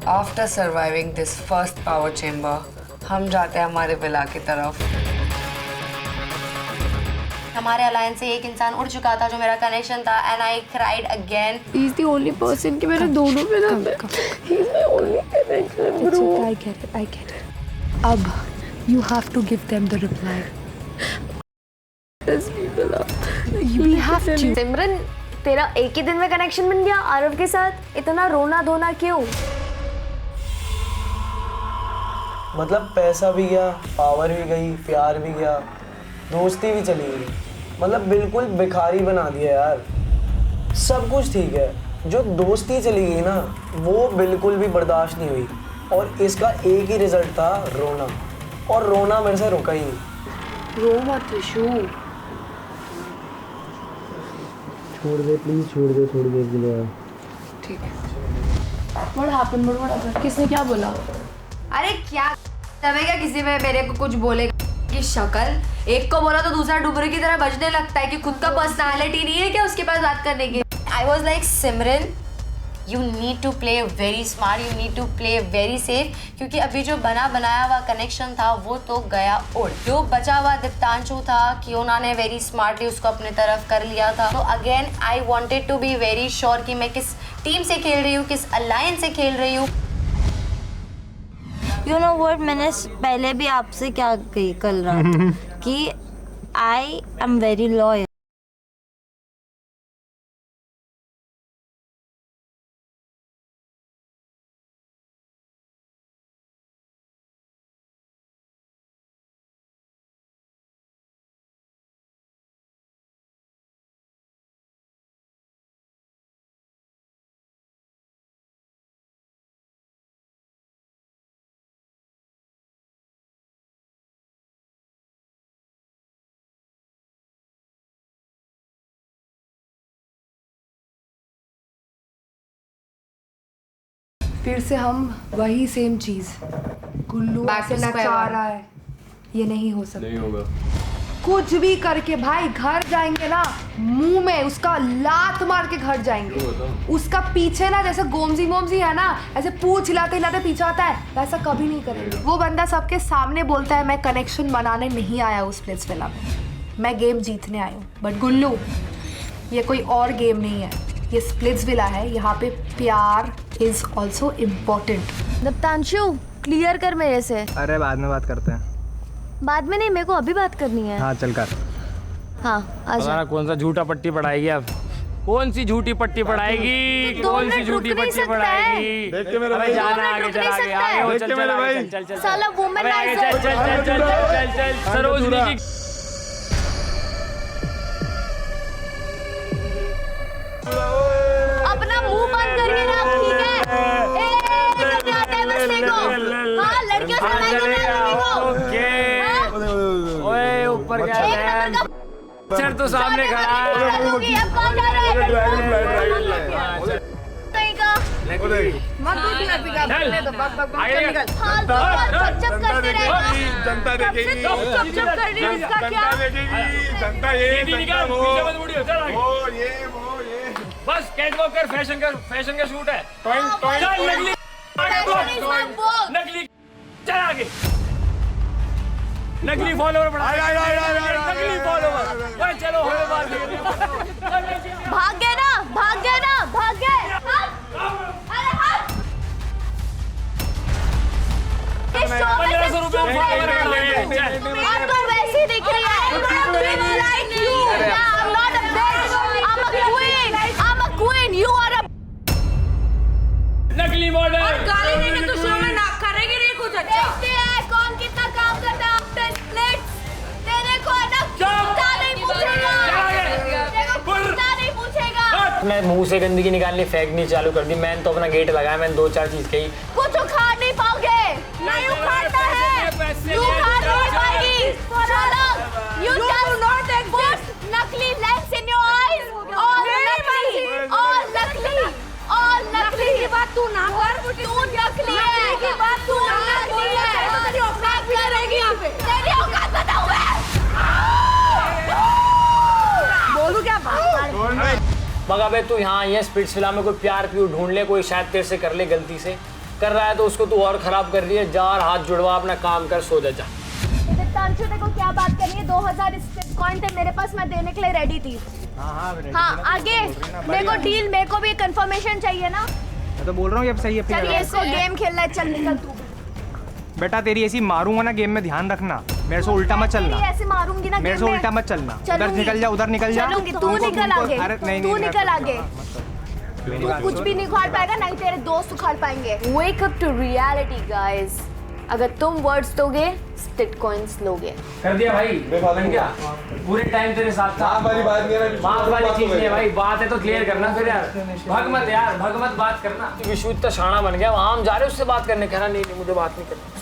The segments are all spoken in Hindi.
After surviving this first power chamber, हम जाते हैं हमारे विला की तरफ। हमारे अलायंस से एक इंसान उड़ चुका था जो मेरा कनेक्शन था and I cried again. He's the only person कि मेरे दोनों पे दर्द है। He's my only connection, bro. I get it. अब you have to give them the reply. We have to. सिमरन, तेरा एक ही दिन में कनेक्शन बन गया आरव के साथ? इतना रोना धोना क्यों? मतलब पैसा भी गया, पावर भी गई, प्यार भी गया, दोस्ती भी चली गई। मतलब बिल्कुल भिखारी बना दिया यार। सब कुछ ठीक है, जो दोस्ती चली गई ना वो बिल्कुल भी बर्दाश्त नहीं हुई। और इसका एक ही रिजल्ट था रोना, और रोना मेरे से रुका ही नहीं। रो मत विशु। छोड़ दे प्लीज, छोड़ दे थोड़ी देर के लिए। ठीक है। What happened? किसने क्या बोला? अरे क्या तब क्या किसी में मेरे को कुछ बोले कि शक्ल, एक को बोला तो दूसरा डुबरे की तरह बजने लगता है कि खुद का पर्सनालिटी नहीं है क्या उसके पास बात करने की। I was like Simran, you need to play very smart, you need to play very safe, क्योंकि अभी जो बना बनाया हुआ कनेक्शन था वो तो गया उड़। जो बचा हुआ दीप्तांशु था कि उन्होंने वेरी स्मार्टली उसको अपने तरफ कर लिया था। तो again I wanted to be very sure कि मैं किस टीम से खेल रही हूँ, किस अलायंस से खेल रही हूँ। You know what, मैंने पहले भी आपसे क्या कही कल रात कि I am very loyal. फिर से हम वही सेम चीज, गुल्लू ऐसे नचा रहा है, ये नहीं हो सकता। नहीं होगा। कुछ भी करके भाई घर जाएंगे ना, मुंह में उसका लात मार के घर जाएंगे। उसका पीछे ना जैसे गोमजी मोमजी है ना, ऐसे पूछ हिलाते हिलाते पीछे आता है, वैसा कभी नहीं करेंगे। वो बंदा सबके सामने बोलता है मैं कनेक्शन बनाने नहीं आया उस प्लेस विला में, मैं गेम जीतने आया हूँ। बट गुल्लू, ये कोई और गेम नहीं है, ये स्प्लिट्स विला है। यहाँ पे प्यार is also important. Diptanshu, clear कर मेरे से। अरे बाद में बात करते हैं। बाद में नहीं, मेरे को अभी बात करनी है। हाँ चल कर। हाँ आजा। कौन सा झूठा पट्टी पढ़ाएगी अब? कौन सी झूठी पट्टी पढ़ाएगी? कौन सी झूठी पट्टी पढ़ाएगी? देख के मेरे भाई, जाना आगे, चल आगे, आगे हो, चल चल आगे, चल चल साला वुमेनाइजर। चल चल चल चल चल सरोजनी की अपना मुंह बंद करके रख, ठीक है? करने आता है बस देखो। हाँ, लड़कियों से लड़ाई करने आता है देखो। ओए ऊपर क्या है? सर तो सामने खड़ा है। अब कौन जा रहा है? कहीं का मत दूध पिका, ले दो, बक बक बक निकल। हाँ, तो चुप करते रहेगा। जनता देखेगी, चुप कर रही है, इसका क्या? जनता ये बस कैटवॉक कर, फैशन का शूट है। नकली चल आगे, नकली फॉलोवर बढ़ा, नकली फॉलोवर। चलो भाग गए ना, भाग गए ना, भाग गए। अरे हट। इस शो में 1500 रुपए फॉलोवर कर लेंगे। आपको वैसी दिख रही है। I'm not a bitch. I'm a queen. I'm a queen. You are a नकली मॉडल। गाली देके तो शो में ना करेंगे नहीं कुछ अच्छा। देखते हैं कौन कितना काम करता है आफ्टर स्प्लिट्स। तेरे को ना कुत्ता नहीं पूछेगा। देखो कुत्ता नहीं पूछेगा। मैं मुंह से गंदगी निकालनी फेंकनी चालू कर दी। मैंने तो अपना गेट लगाया, मैंने 2-4 चीज कही। कुछ उखाड़ नहीं पाओगे। नहीं उखाड़ता है। You उखाड़ नहीं पाएगी। You just not exist. नकली लेंस in your eyes. और नकली, और नकली, और नकली की बात तू ना कर। तू नकली है। की बात तू नकली है। तो तेरी औकात भी रहेगी यहाँ पे। तेरी औकात बताओ मैं। बोलूँ क्या बात? मगर अबे तू यहाँ ये स्प्लिट्स विला में कोई प्यार प्यूर ढूंढ ले, कोई शायद तेरे से कर ले गलती से। कर रहा है तो उसको तू और खराब कर रही है। जा और हाथ जुड़वा, अपना काम कर, सो जा। तांशु देखो क्या बात करनी है, 2000 कॉइन थे मेरे पास, मैं देने के लिए रेडी थी। हाँ आगे देखो डील, मेरे को भी कंफर्मेशन चाहिए ना। मैं तो बोल रहा हूँ ये अब सही है। चलिए इसको गेम खेलना है, चल निकल तू। बेटा तेरी ऐसी मारूंगा ना गेम में, ध्यान रखना। मेरे से उल्टा मत चलना, ऐसे मारूंगी ना मेरे से उल्टा मत चलना। उधर निकल जा, उधर निकल जा। चलूंगी, तू निकल आगे, तू निकल आगे। तू कुछ भी नहीं उखाड़ पाएगा, नहीं तेरे दोस्त उखाड़ पाएंगे। Wake up to reality guys. अगर तुम वर्ड्स दोगे स्टिट कॉइंस लोगे। कर दिया भाई, बन गया। पूरे टाइम तेरे साथ था। वाली बात नहीं है, बात वाली चीज नहीं है भाई। बात है तो क्लियर करना फिर यार। भग मत यार, भग मत, बात करना। विशु इतना शाना बन गया, वहाँ हम जा रहे उससे बात करने, कह रहा नहीं मुझे बात नहीं करनी।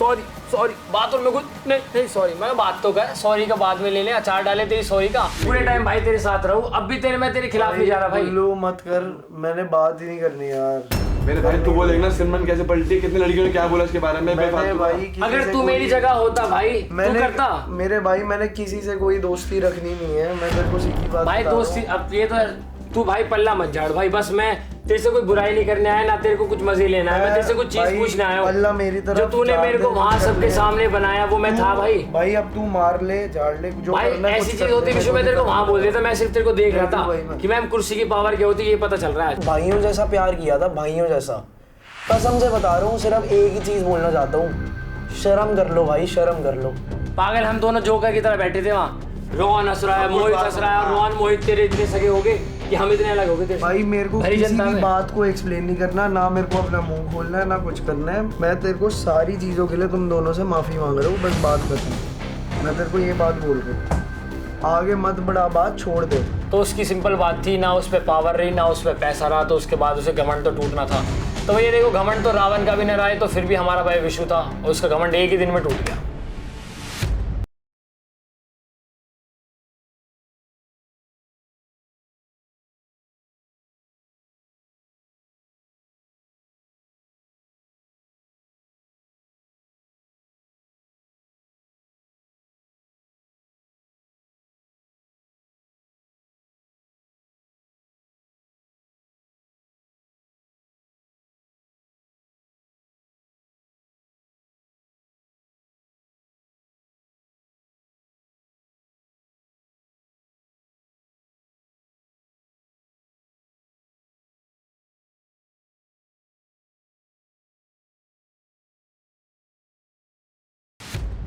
सॉरी बात और मैं कुछ नहीं सॉरी। मैं बात तो कर, सॉरी का बाद में ले ले, अचार डाले तेरी सॉरी का। पूरे टाइम भाई तेरे साथ रहूं, अब भी मैं तेरे खिलाफ नहीं जा रहा भाई। लो मत कर, मैंने बात ही नहीं करनी यार। मेरे भाई तू बोल ना सिमरन कैसे पलटी, कितनी लड़कियों ने क्या बोला इसके बारे में। भाई अगर तू मेरी जगह होता भाई तू करता। मेरे भाई मैंने किसी से कोई दोस्ती रखनी नहीं है, मैं तेरे को सीधी बात भाई दोस्ती अब ये तो तू भाई पल्ला मत झाड़ भाई। बस मैं तेरे से कोई बुराई नहीं करने आया, ना तेरे को कुछ मजे लेना है। मैं तेरे से कुछ चीज पूछने आया पल्ला मेरी तरफ। जो तूने मेरे को वहाँ सबके सामने बनाया वो मैं था भाई। भाई अब तू मार ले, झाड़ ले, जो भाई ऐसी चीज होती विशु, मैं तेरे को वहाँ बोल देता। मैं सिर्फ तेरे को देख रहा था कि मैम कुर्सी की पावर क्या होती है, ये पता चल रहा है। भाइयों जैसा प्यार किया था, भाइयों जैसा। कसम से बता रहा हूँ, सिर्फ एक ही चीज बोलना चाहता हूँ, शर्म कर लो भाई, शर्म कर लो। पागल, हम दोनों जोकर की तरह बैठे थे वहाँ। रोहन हंस रहा है, मोहित हंस रहा है, और रोहन मोहित तेरे इतने सगे हो गए कि हम इतने अलग हो गए थे। भाई मेरे को किसी भी बात को एक्सप्लेन नहीं करना, ना मेरे को अपना मुंह खोलना है, ना कुछ करना है। मैं तेरे को सारी चीजों के लिए तुम दोनों से माफी मांग रहा हूँ, बस बात करनी। मैं तेरे को ये बात बोल रहा हूँ, आगे मत बढ़ा बात, छोड़ दे। तो उसकी सिंपल बात थी, ना उस पर पावर रही ना उस पर पैसा रहा, तो उसके बाद उसे घमंड तो टूटना था। तो भैया देखो, घमंड तो रावण का भी न रहा है, तो फिर भी हमारा भाई विशु था और उसका घमंड एक ही दिन में टूट गया।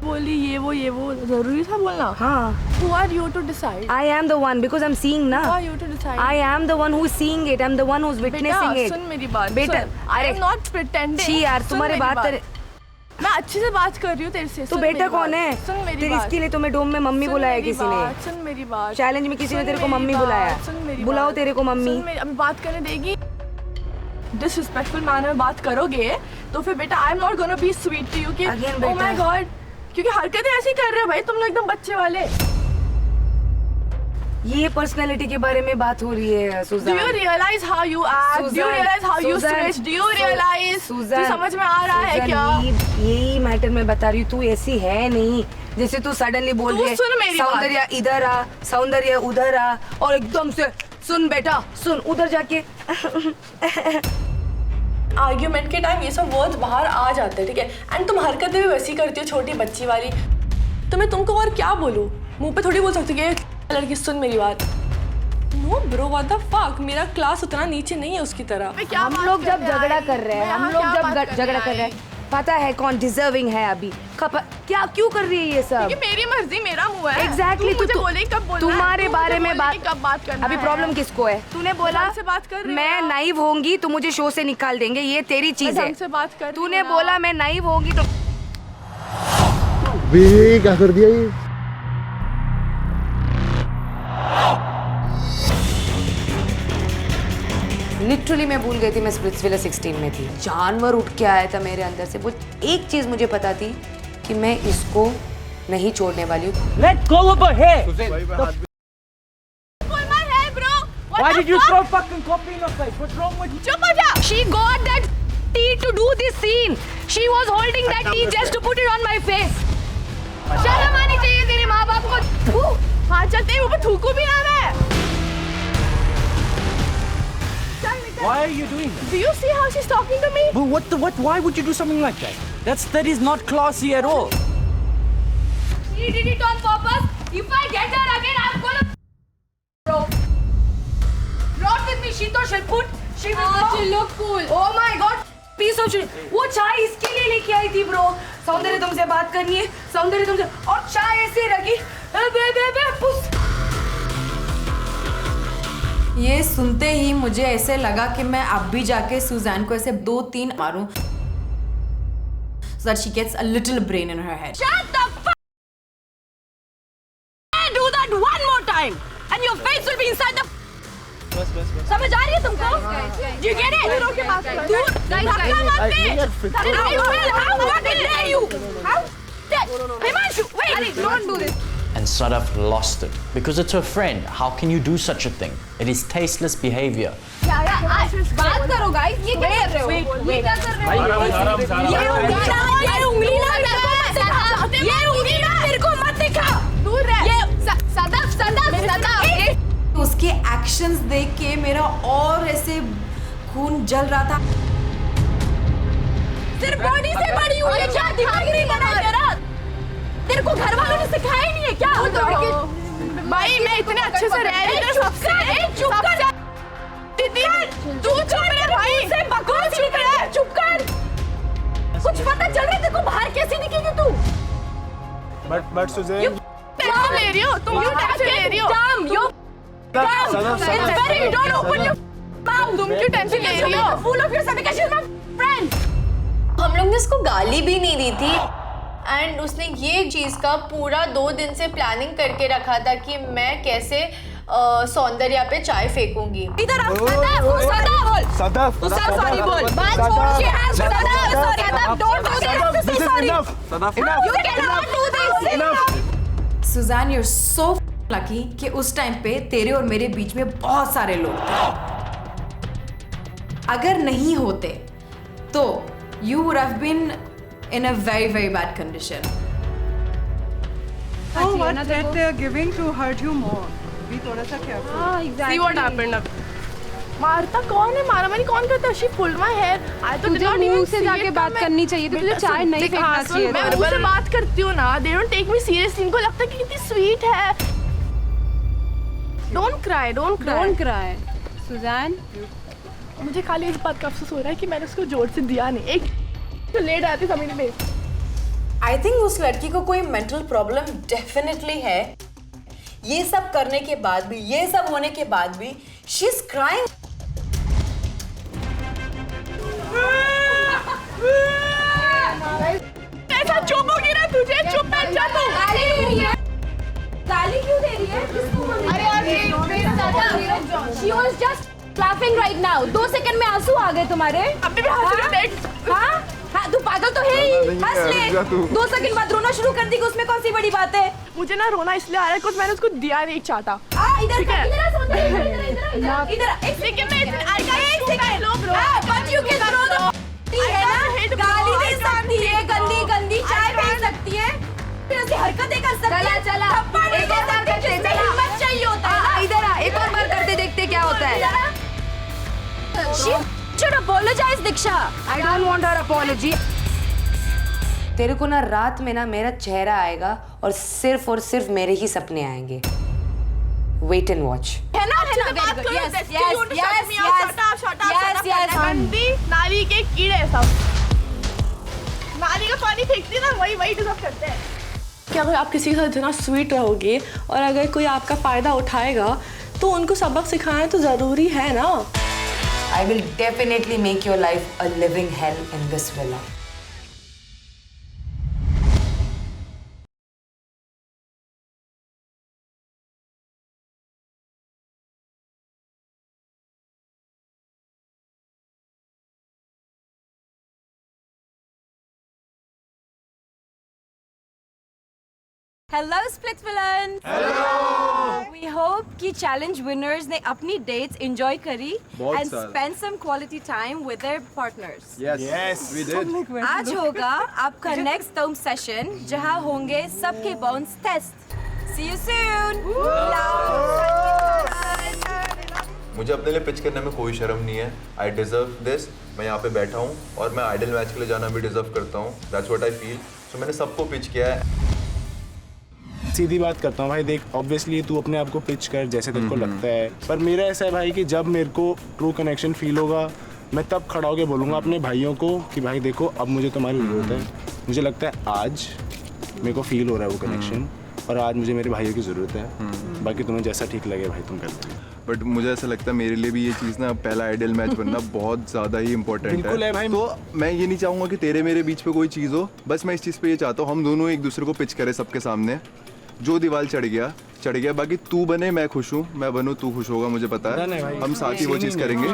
बोली ये वो जरूरी था बोलना। हाँ. Who are you to decide? I am the one because I'm seeing ना. Who are you to decide? I am the one who is seeing it. I'm the one who's witnessing बेटा it. सुन मेरी बात। बेटा I am not pretending. छी यार, सुन तुम्हारे मेरी बात तेरे। मैं अच्छे से बात कर रही हूँ तेरे से। तो बेटा कौन है? सुन मेरी तेरी बात। इसके लिए तुम्हें डोम में मम्मी बुलाया किसी ने। सुन मेरी बात। चैलेंज में किसी ने तेरे को मम्मी बुलाया। सुन मेरी बुलाओ बात। तेरे को मम्मी। सुन मेरी, अभी बात करने देगी? डिसरिस्पेक्टफुल मैनर में बात करोगे तो फिर बेटा I am not gonna be sweet to you कि ओह माय गॉड, क्योंकि हरकतें ऐसी कर रहे हो भाई तुम लोग एकदम बच्चे वाले। ये पर्सनालिटी के बारे में बात हो रही है Sujan. Do you realize how you act? Do you realize how you switch? Do you realize? Sujan, समझ में आ रहा है क्या? यही मैटर मैं बता रही हूँ, तू ऐसी है नहीं जैसे तू सडनली बोल रही है सौंदर्य इधर आ, सौंदर्य उधर आ, और एकदम से सुन बेटा सुन उधर जाके आर्ग्यूमेंट के टाइम ये सब वर्ड्स बाहर आ जाते हैं, ठीक है? एंड तुम हरकतें भी वैसी करती हो छोटी बच्ची वाली, तो मैं तुमको और क्या बोलूं? मुंह पे थोड़ी बोल सकती है लड़की। सुन मेरी बात। No bro what the fuck, मेरा क्लास उतना नीचे नहीं है उसकी तरह। हम लोग जब झगड़ा कर रहे हैं, हम लोग जब झगड़ा कर रहे हैं, पता है कौन डिजर्विंग है अभी? क्या क्यों कर रही है ये सब? क्योंकि मेरी मर्जी, मेरा मुंह है। एग्जैक्टली। तू मुझे बोले कब बोलना है, तुम्हारे बारे में बात कब बात करना अभी है। प्रॉब्लम किसको है? तूने बोला से बात कर रही मैं नाइव होंगी तो मुझे शो से निकाल देंगे, ये तेरी चीज है। से बात कर तूने बोला मैं नाइव होंगी तो क्या कर दिया ये? लिटरली मैं भूल गई थी मैं स्प्लिट्सविला 16 में थी। जानवर उठ के आया था मेरे अंदर से। वो एक चीज मुझे पता थी कि मैं इसको नहीं छोड़ने वाली हूँ। Let go of her hair. Pull my hair, bro. Why did you throw fucking coffee in your face? What's wrong with you? चुप हो जा। She got that tea to do this scene. She was holding that tea just to put it on my face. शर्म आनी चाहिए तेरे माँ बाप को। हाँ चल तेरे ऊपर थूकू भी ना मैं। चल निकल। Why are you doing that? Do you see how she's talking to me? But why would you do something like that? That is not classy at all. She did it on purpose. If I get her again, I'm gonna. Bro, not with me. She thought she'll put. She will. She look cool. Oh my God, piece हो चुकी। वो चाय इसके लिए लेके आई थी ब्रो। सौंदर्य तुमसे बात करनी है, सौंदर्य तुमसे, और चाय ऐसे रखी। ये सुनते ही मुझे ऐसे लगा कि मैं अब भी जाके सुजैन को ऐसे 2-3 मारूं, so that she gets a little brain in her head. Shut the fuck! Do that one more time, and your face will be inside the. बस. समझ आ रही है तुमको? You get it? दूर धक्का मत दे. I will. How fucking dare you? How? Himanshu, wait! Don't do this. And Sadaf lost it because it's her friend. How can you do such a thing? It is tasteless behavior. बात करो guys. ये क्या कर रहे हो? ये क्या कर रहे हो? ये उंगली ना मेरे को मत दिखा. दूर रह. ये सदफ. उसके एक्शंस देख के मेरा और ऐसे खून जल रहा था. सिर्फ बॉडी से बड़ी हुई है, क्या दिमाग नहीं बना तेरा? तेरे को घर वालों ने सिखाया ही नहीं है क्या? भाई मैं इतने अच्छे से रह रही हूँ सबसे। चुप कर दीदी, तू चुप रह भाई। चुप कर। कुछ पता चल रहा है तेरे को? बाहर कैसे निकलेगी तू? बट सुजैन टेंशन ले रही हो तुम? क्यों टेंशन ले रही हो? तुम क्यों टेंशन ले रही हो? Full of yourself because she's my friend. हम लोग ने इसको गाली भी नहीं दी थी, एंड उसने ये चीज का पूरा 2 दिन से प्लानिंग करके रखा था कि मैं कैसे सौंदर्या पे चाय फेंकूंगी. इधर आओ. सदफ सॉरी बोल. बात छोड़. She has sorry. Don't do this. This is enough. You cannot do this. Suzanne, you're so lucky कि उस टाइम पे तेरे और मेरे बीच में बहुत सारे लोग थे. अगर नहीं होते तो you would have been in a very, very bad condition. Oh, what threat they are giving to hurt you more. Be थोड़ा सा careful. See what happened अब. मारता कौन है? मारा मैंने कौन करता? She pulled my hair. I तो तुझे मुंह से जाके बात करनी चाहिए थी. तुझे चाय नहीं फेंकना चाहिए था. मैं मुंह से बात करती हूँ ना. They don't take me seriously. इनको लगता है कि कितनी sweet है. Don't cry. सुजैन, मुझे खाली इस बात का अफसोस हो रहा है कि मैंने उसको जोर से दिया नहीं. एक तो लेट आती जमीन पे. आई थिंक उस लड़की को कोई मेंटल प्रॉब्लम डेफिनेटली है. ये सब करने के बाद भी, ये सब होने के बाद भी शी इज क्राइंग. ऐसा चुप हो गया तुझे. चुप बैठ जा तू. गाली क्यों दे रही है? अरे she was just laughing right now. 2 second में आंसू आ गए तुम्हारे. अभी भी हंस रही देख. हाँ, तू पागल तो है ही. हंस ले. 2 सेकंड बाद रोना शुरू कर दी. उसमें कौन सी बड़ी बात है? मुझे ना रोना इसलिए आ रहा है क्योंकि मैंने उसको दिया नहीं चाहता. इधर एक second. But you can throw the है ना? गाली दे सकती है, गंदी चाय फेंक सकती है, फिर ऐसी हरकतें कर सकती है. चला एक और बार करते. हिम्मत चाहिए होता है. इधर आ, एक और बार करते देखते क्या होता है. She should apologize, Diksha. I don't want her apology. तेरे को ना रात में ना मेरा चेहरा आएगा और सिर्फ मेरे ही सपने आएंगे. Wait and watch. है ना? Very good. Yes. गंदी नाली के कीड़े सब. नाली का पानी फेंकती है ना, वही डिजर्व करते हैं. क्या अगर आप किसी के साथ इतना स्वीट रहोगे और अगर कोई आपका फायदा उठाएगा तो उनको सबक सिखाना तो जरूरी है ना. I will definitely make your life a living hell in this villa. Hello Split Villain. Hello. We hope कि challenge winners ने अपनी dates enjoy करी and spend some quality time with their partners. Yes, we did. आज होगा आपका next term session जहाँ होंगे सबके bones test. See you soon. मुझे अपने लिए पिच करने में कोई शर्म नहीं है। I deserve this. मैं यहाँ पे बैठा हूँ और मैं आइडल मैच के लिए जाना भी डिजर्व करता हूँ। That's what I feel. So मैंने सबको पिच किया है। सीधी बात करता हूँ भाई, देख ऑब्वियसली तू अपने आप को पिच कर जैसे तेरे को लगता है, पर मेरा ऐसा है भाई कि जब मेरे को ट्रू कनेक्शन फील होगा मैं तब खड़ा होकर बोलूँगा अपने भाइयों को कि भाई देखो अब मुझे तुम्हारी ज़रूरत है। मुझे लगता है आज मेरे को फील हो रहा है वो कनेक्शन और आज मुझे मेरे भाइयों की ज़रूरत है। बाकी तुम्हें जैसा ठीक लगे भाई तुम कर लो। बट मुझे ऐसा लगता है मेरे लिए भी ये चीज़ ना पहला आइडल मैच बनना बहुत ज़्यादा ही इंपॉर्टेंट है। बिल्कुल है भाई। तो मैं ये नहीं चाहूँगा कि तेरे मेरे बीच पे कोई चीज़ हो, बस मैं इस चीज़ पे ये चाहता हूँ हम दोनों एक दूसरे को पिच करें सबके सामने। जो दीवार चढ़ गया। बाकी तू बने मैं खुश हूँ, मैं बनूँ तू खुश होगा, मुझे पता है। हम साथ ही वो चीज़ करेंगे।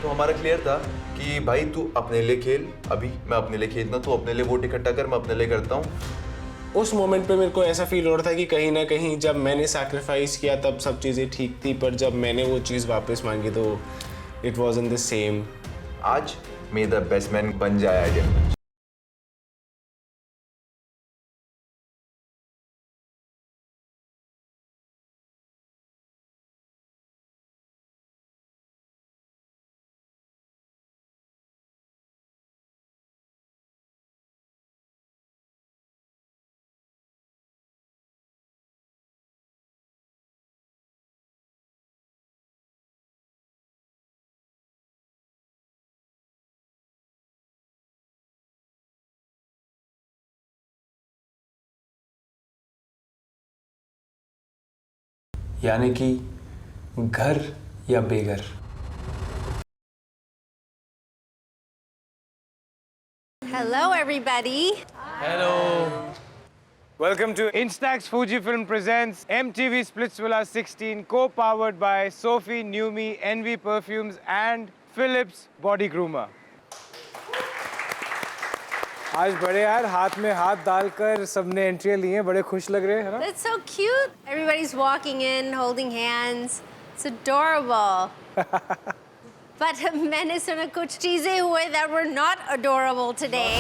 तो हमारा क्लियर था कि भाई तू अपने लिए खेल, अभी मैं अपने लिए खेलता हूँ, तू अपने लिए वोट इकट्ठा कर, मैं अपने लिए करता हूँ। उस मोमेंट पे मेरे को ऐसा फील हो रहा था कि कहीं ना कहीं जब मैंने सैक्रिफाइस किया तब सब चीज़ें ठीक थी, पर जब मैंने वो चीज़ वापस मांगी तो इट वाज़न्ट द सेम। आज मे द बेस्ट मैन बन जाए आइडिया। यानी कि घर या बेघर। Hello, everybody. Hello. Welcome to Instax Fujifilm presents MTV Splitsvilla 16, co-powered by Sophie, Numi, NV Perfumes and Philips Body Groomer. आज बड़े यार हाथ में हाथ डालकर सबने एंट्रियां ली हैं, बड़े खुश लग रहे हैं, है ना? That's so cute. Everybody's walking in, holding hands. It's adorable. But मैंने सुना कुछ चीजें हुए that were not adorable today.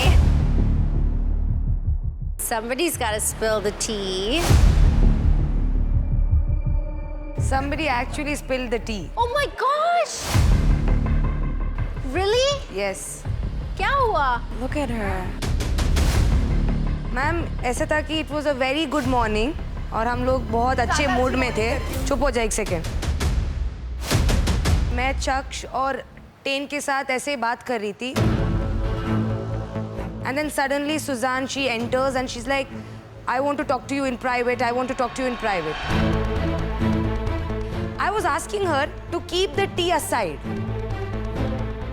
Somebody's got to spill the tea. Somebody actually spilled the tea. Oh my gosh! Really? Yes. क्या हुआ? Look at her. मैम ऐसा था कि it was a very good morning और हम लोग बहुत अच्छे मूड में थे। चुप हो जाए एक सेकेंड। मैं चक्ष और टेन के साथ ऐसे ही बात कर रही थी and then suddenly Suzanne she enters and she is like I want to talk to you in private, I want to talk to you in private. I was asking her to keep the tea aside.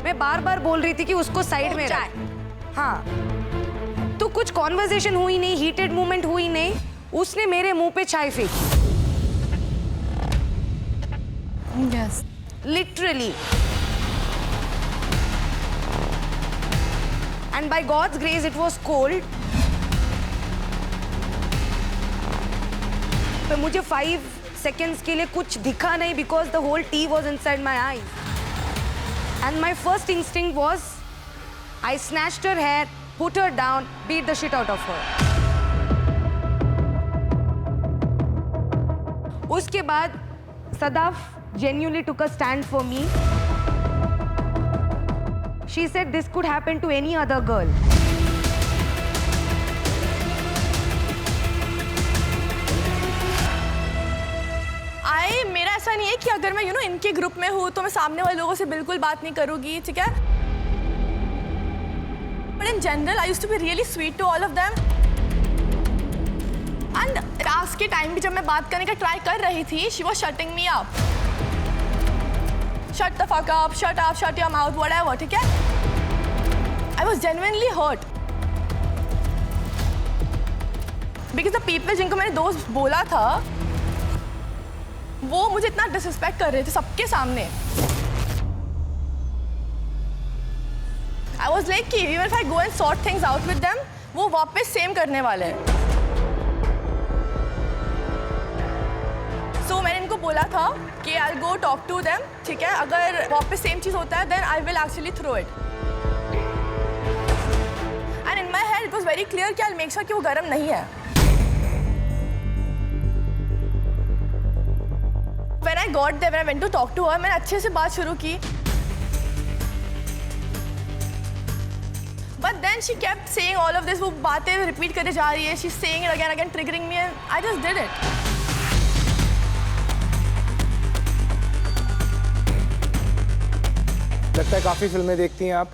मैं बार बार बोल रही थी कि उसको साइड में रख। हाँ, तो कुछ कॉन्वर्सेशन हुई नहीं, हीटेड मूवमेंट हुई नहीं, उसने मेरे मुंह पे चाय फेंकी। Yes. Literally. And by God's grace, it was cold. पर मुझे 5 seconds के लिए कुछ दिखा नहीं because the whole tea was inside my eyes. And my first instinct was, I snatched her hair, put her down, beat the shit out of her. उसके बाद Sadaf genuinely took a stand for me. She said this could happen to any other girl. मेरा ऐसा नहीं है कि अगर मैं इनके ग्रुप में हूँ तो मैं सामने वाले लोगों से बिल्कुल बात नहीं करूँगी, ठीक है? But in general, I used to be really sweet to all of them. And आज के टाइम भी जब मैं बात करने का ट्राई कर रही थी, she was shutting me up. Shut the fuck up, shut up, shut your mouth, whatever, ठीक है? I was genuinely hurt. Because the people जिनको मैंने दोस्त बोला था, वो मुझे इतना डिसरिस्पेक्ट कर रहे थे सबके सामने। I was like कि even if I go and sort things out with them, वो वापस सेम करने वाले हैं। So मैंने इनको बोला था कि I'll go talk to them, ठीक है? अगर वापस सेम चीज़ होता है, then I will actually throw it. And in my head it was very clear कि I'll make sure कि वो गर्म नहीं है। When I got there, when I went to talk to her, मैंने अच्छे से बात शुरू की. But then she kept saying all of this. वो बातें repeat करे जा रही है. She's saying it again, triggering me, and I just did it. लगता है काफी फिल्में देखती हैं आप,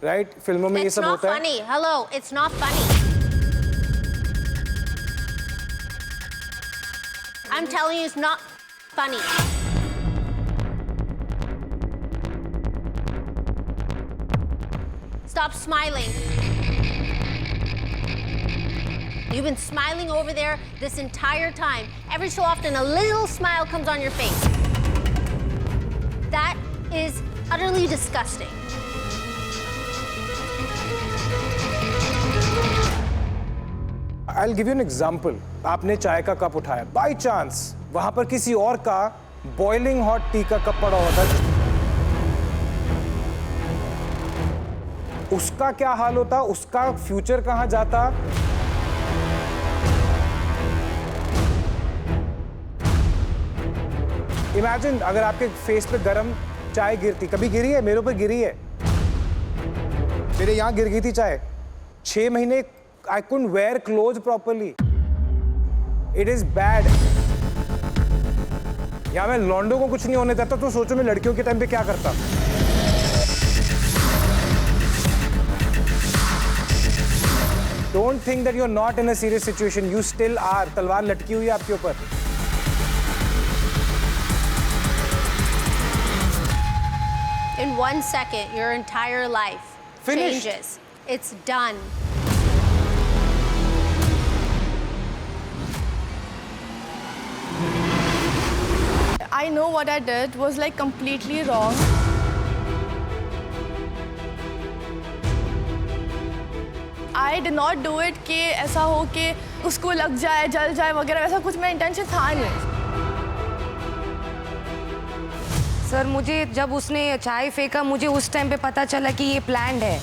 राइट? फिल्मों में ये सब होता है. It's not funny. Hello, it's not funny. I'm telling you, it's not funny. Stop smiling. You've been smiling over there this entire time. Every so often, a little smile comes on your face. That is utterly disgusting. I'll give you an example. आपने चाय का कप उठाया, by chance वहां पर किसी और का boiling hot टी का कप पड़ा होता, उसका क्या हाल होता, उसका फ्यूचर कहां जाता? इमेजिन अगर आपके फेस पे गरम चाय गिरती, कभी गिरी है? मेरे ऊपर गिरी है, मेरे यहां गिर गई थी चाय. 6 महीने I couldn't wear clothes properly. It is bad. या मैं लॉन्डो को कुछ नहीं होने देता, तो सोचो मैं लड़कियों के टाइम पे क्या करता. Don't think that you're not in a serious situation. You still are. तलवार लटकी हुई है आपके ऊपर. In 1 second, your entire life Finished. changes. It's done. I know what I did was like completely wrong. I did not do it कि ऐसा हो कि उसको लग जाए, जल जाए वगैरह, वैसा कुछ मेरा इंटेंशन था नहीं. सर मुझे जब उसने चाय फेंका, मुझे उस टाइम पे पता चला कि ये प्लान्ड है.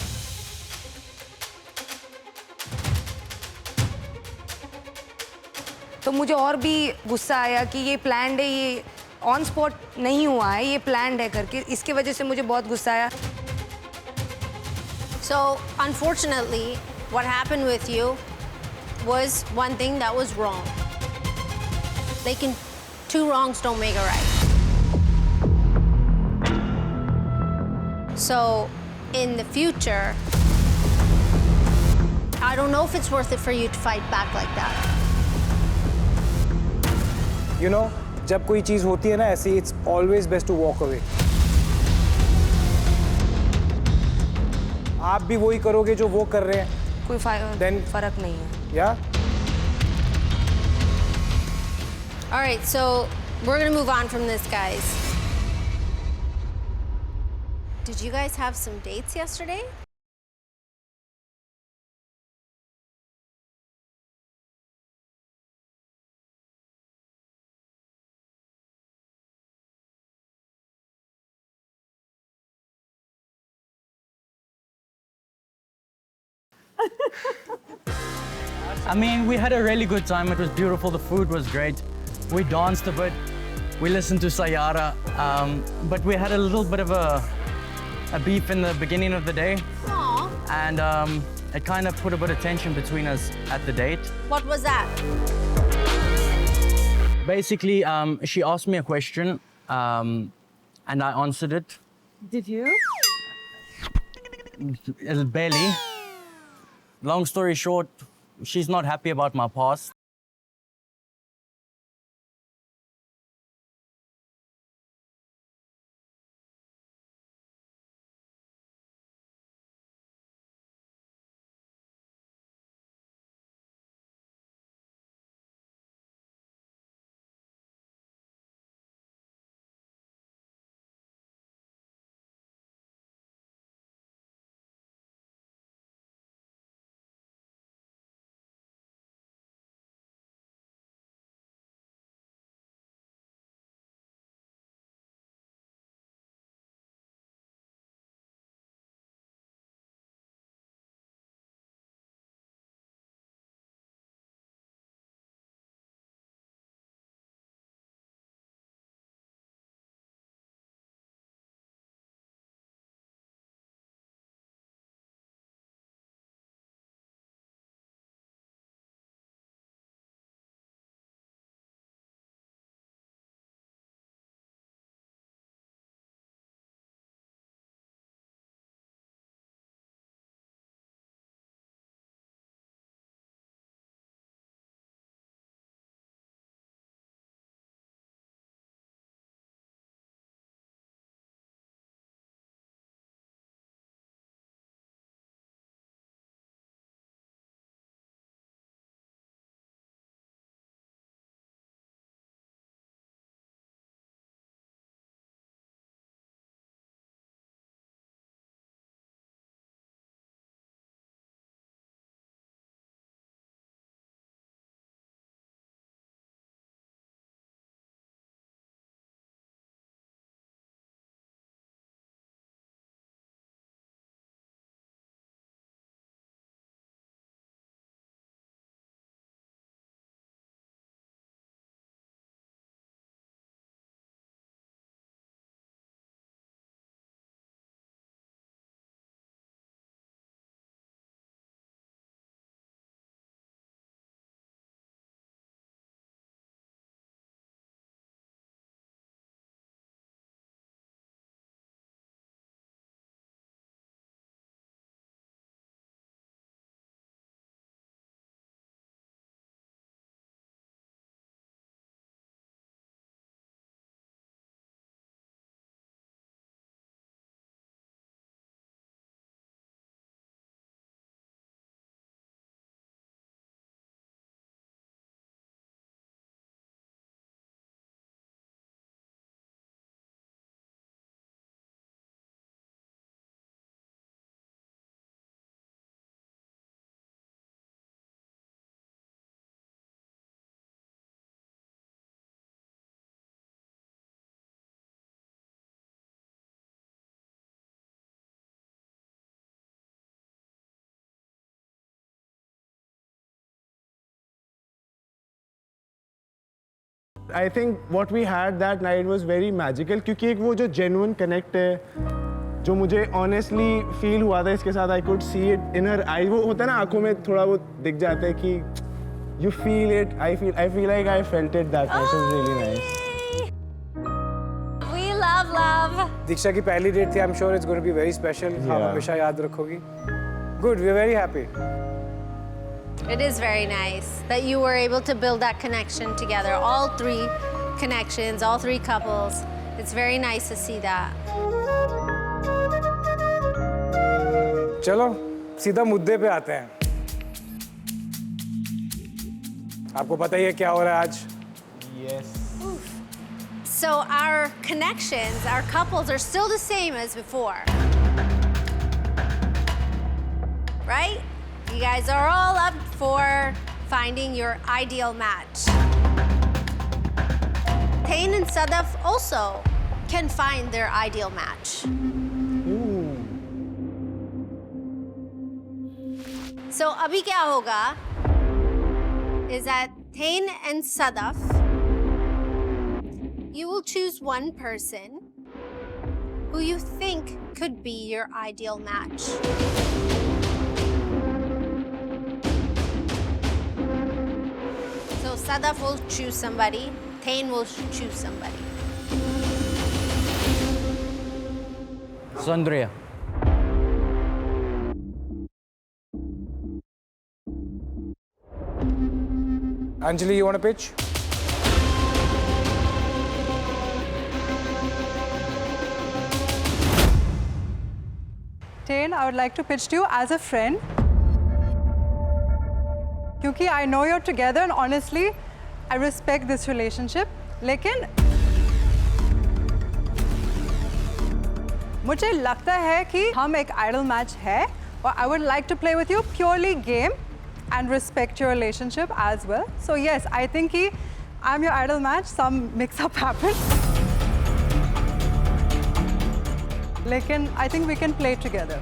तो मुझे और भी गुस्सा आया कि ये प्लान्ड है, ये ऑन स्पॉट नहीं हुआ है, ये प्लान्ड है करके. इसकी वजह से मुझे बहुत गुस्सा आया. So, unfortunately, what happened with you was one thing that was wrong. Two wrongs don't make a right. So, in the future, I don't know if it's worth it for you to fight back like that. You know, जब कोई चीज होती है ना ऐसी, it's always best to walk away. आप भी वही करोगे जो वो कर रहे हैं. कोई फर्क नहीं है. Yeah. All right, so we're gonna move on from this, guys. Did you guys have some dates yesterday? I mean, we had a really good time. It was beautiful. The food was great. We danced a bit. We listened to Sayara. But we had a little bit of a beef in the beginning of the day. Aww. And it kind of put a bit of tension between us at the date. What was that? Basically, she asked me a question, and I answered it. Did you? Barely. Long story short, she's not happy about my past. I think what we had that night was very magical क्योंकि एक वो जो genuine connect है जो मुझे honestly feel हुआ था इसके साथ I could see it in her eyes वो होता है ना आंखों में थोड़ा वो दिख जाता है कि you feel it I feel like I felt it that night. It was really nice. We love. दीक्षा की पहली डेट थी. I'm sure it's going to be very special. आप हमेशा याद रखोगी. Good, we're very happy. It is very nice that you were able to build that connection together. All three connections, all three couples. It's very nice to see that. चलो सीधा मुद्दे पे आते हैं. आपको पता ही है क्या हो रहा है आज? Yes. So our connections, our couples are still the same as before. Right? You guys are all up for finding your ideal match. Thane and Sadaf also can find their ideal match. So abhi kya hoga is that Thane and Sadaf, you will choose one person who you think could be your ideal match. So Sadaf will choose somebody, Thane will choose somebody. Sandria. Anjali, you want to pitch? Thane, I would like to pitch to you as a friend. क्योंकि I know you're together and honestly, I respect this relationship. लेकिन मुझे लगता है कि हम एक idol match है और I would like to play with you purely game and respect your relationship as well. So yes, I think कि I'm your idol match. Some mix-up happened. लेकिन I think we can play together.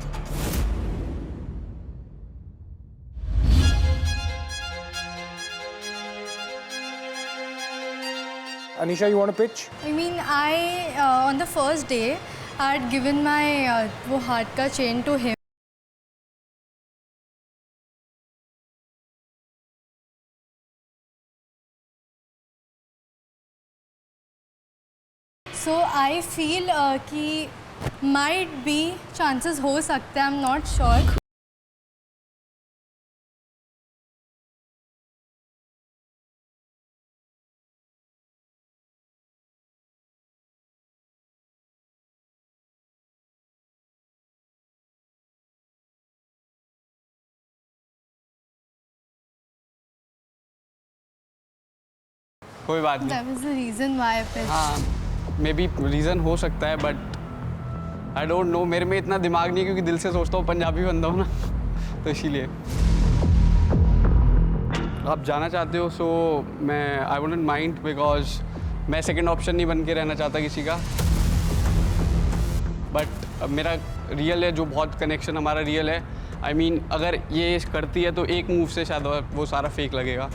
Anisha, you want to pitch? I mean, on the first day, I had given my वो heart का chain to him. So I feel कि might be chances हो सकते हैं. I'm not sure. कोई बात नहीं. That was the reason why I pitched. हाँ, मे बी रीज़न हो सकता है बट आई डोंट नो. मेरे में इतना दिमाग नहीं है क्योंकि दिल से सोचता हूँ, पंजाबी बंदा हूँ ना, तो इसीलिए. आप जाना चाहते हो सो मैं आई वुडंट माइंड बिकॉज मैं सेकंड ऑप्शन नहीं बन के रहना चाहता किसी का. बट मेरा रियल है, जो बहुत कनेक्शन हमारा रियल है. आई मीन अगर ये करती है तो एक मूव से शायद वो सारा फेक लगेगा.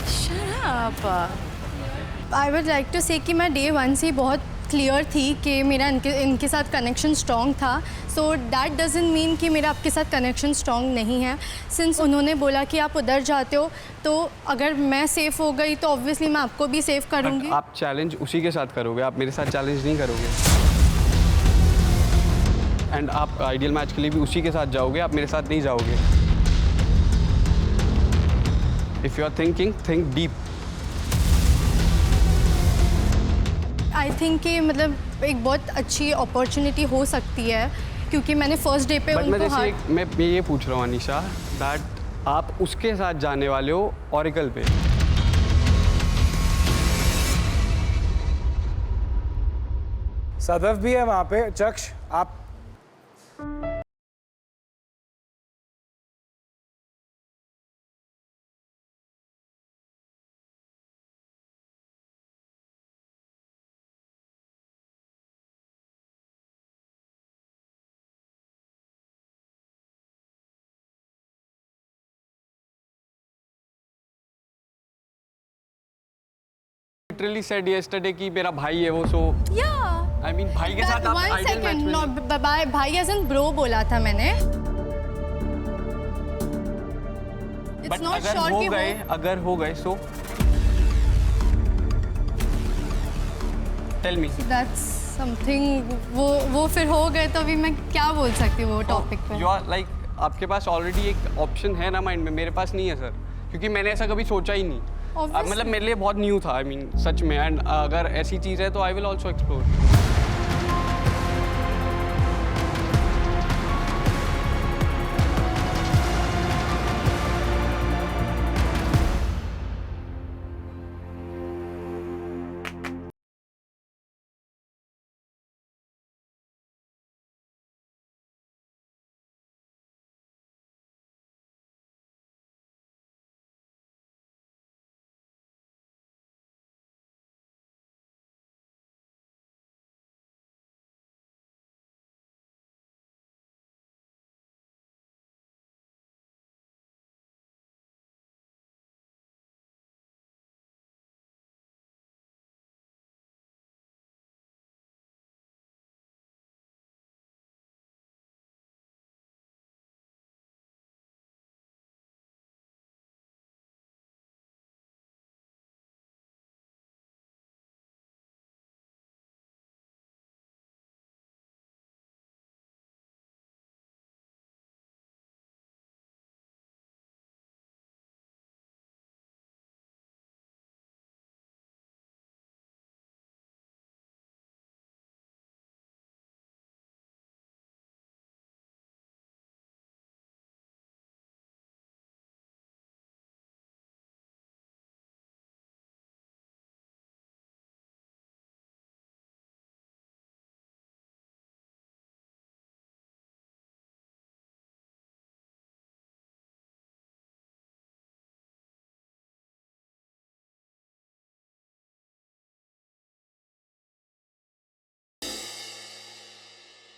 Shut up. I would like to say कि मैं day 1 से बहुत क्लियर थी कि मेरा इनके साथ कनेक्शन स्ट्रॉन्ग था. सो दैट डजंट मीन कि मेरा आपके साथ कनेक्शन स्ट्रॉन्ग नहीं है. सिंस उन्होंने बोला कि आप उधर जाते हो तो अगर मैं सेफ़ हो गई तो ऑब्वियसली मैं आपको भी सेव करूँगी. आप चैलेंज उसी के साथ करोगे, आप मेरे साथ चैलेंज नहीं करोगे. एंड आप आइडियल मैच के लिए भी उसी के साथ जाओगे, आप मेरे साथ नहीं जाओगे. If you are thinking, think deep. I think कि मतलब एक बहुत अच्छी अपॉर्चुनिटी हो सकती है क्योंकि मैंने फर्स्ट डे पे उनको मैं ये पूछ रहा हूँ अनीशा दैट आप उसके साथ जाने वाले हो ऑरिकल पे. सदफ भी है वहाँ पे. चक्ष आप लिटरली सेड yesterday कि मेरा भाई है वो, so Yeah. I mean भाई के साथ आप One आइडियल मैच second, में no, भाई as in bro बोला था मैंने. It's बट not अगर sure हो कि गए, अगर हो गए, so tell me. That's something. वो फिर हो गए तो अभी मैं क्या बोल सकती हूँ वो टॉपिक पे. You are like आपके पास ऑलरेडी एक ऑप्शन है ना माइंड में, मेरे पास नहीं है सर, क्योंकि मैंने ऐसा कभी सोचा ही नहीं. मतलब मेरे लिए बहुत न्यू था, आई मीन सच में. एंड अगर ऐसी चीज़ है तो आई विल ऑल्सो एक्सप्लोर.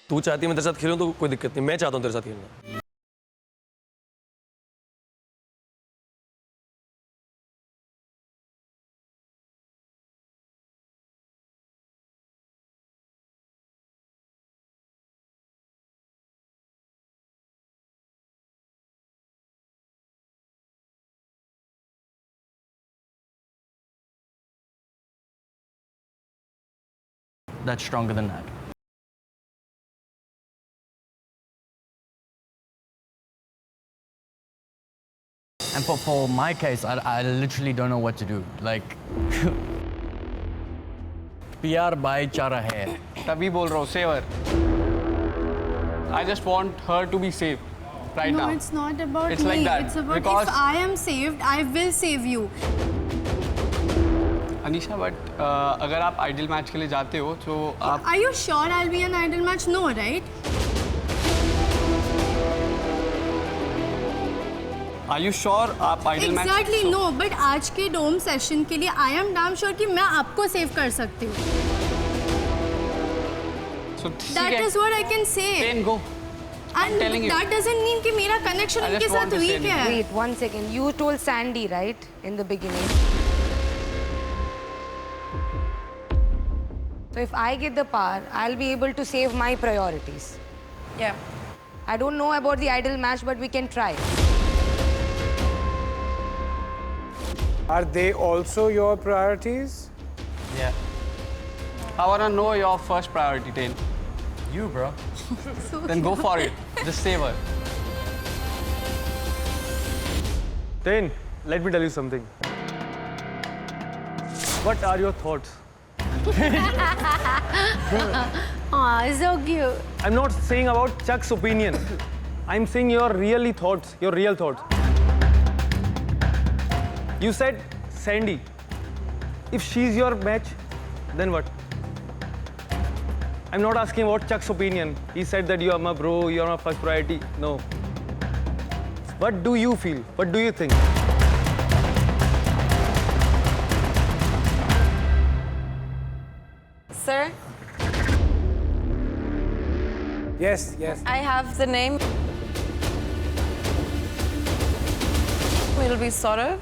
तू चाहती है मैं तेरे साथ खेलूं तो कोई दिक्कत नहीं, मैं चाहता हूं तेरे साथ खेलना. That's stronger than that. And for my case, I literally don't know what to do. Like, प्यार भाईचारा है. तभी बोल रहा हूँ, save her. I just want her to be safe right now. No, it's not about It's me. like that. It's about Because if I am saved, I will save you. Anisha, but अगर आप आइडियल मैच के लिए जाते हो तो आप Are you sure I'll be an idol match? No, right? Are you sure आप ideal match Exactly no. But आज के डोम सेशन के लिए I am damn sure कि मैं आपको सेव कर सकती हूँ. So, That is what I can say. Then go. And telling you. that doesn't mean कि मेरा connection I just उनके want साथ to say weak है. Wait, 1 second. You told Sandy, right, in the beginning? So if I get the power, I'll be able to save my priorities. Yeah. I don't know about the idol match, but we can try. Are they also your priorities? Yeah. I want to know your first priority, Tain. You, bro. Then go for it. Just save her. Tain, let me tell you something. What are your thoughts? Aw, so cute. I'm not saying about Chuck's opinion. I'm saying your really thoughts, your real thoughts. You said Sandy. If she's your match, then what? I'm not asking about Chuck's opinion. He said that you are my bro, you are my first priority. No. What do you feel? What do you think? Sir, Yes, yes. I have the name. It'll be Saurav.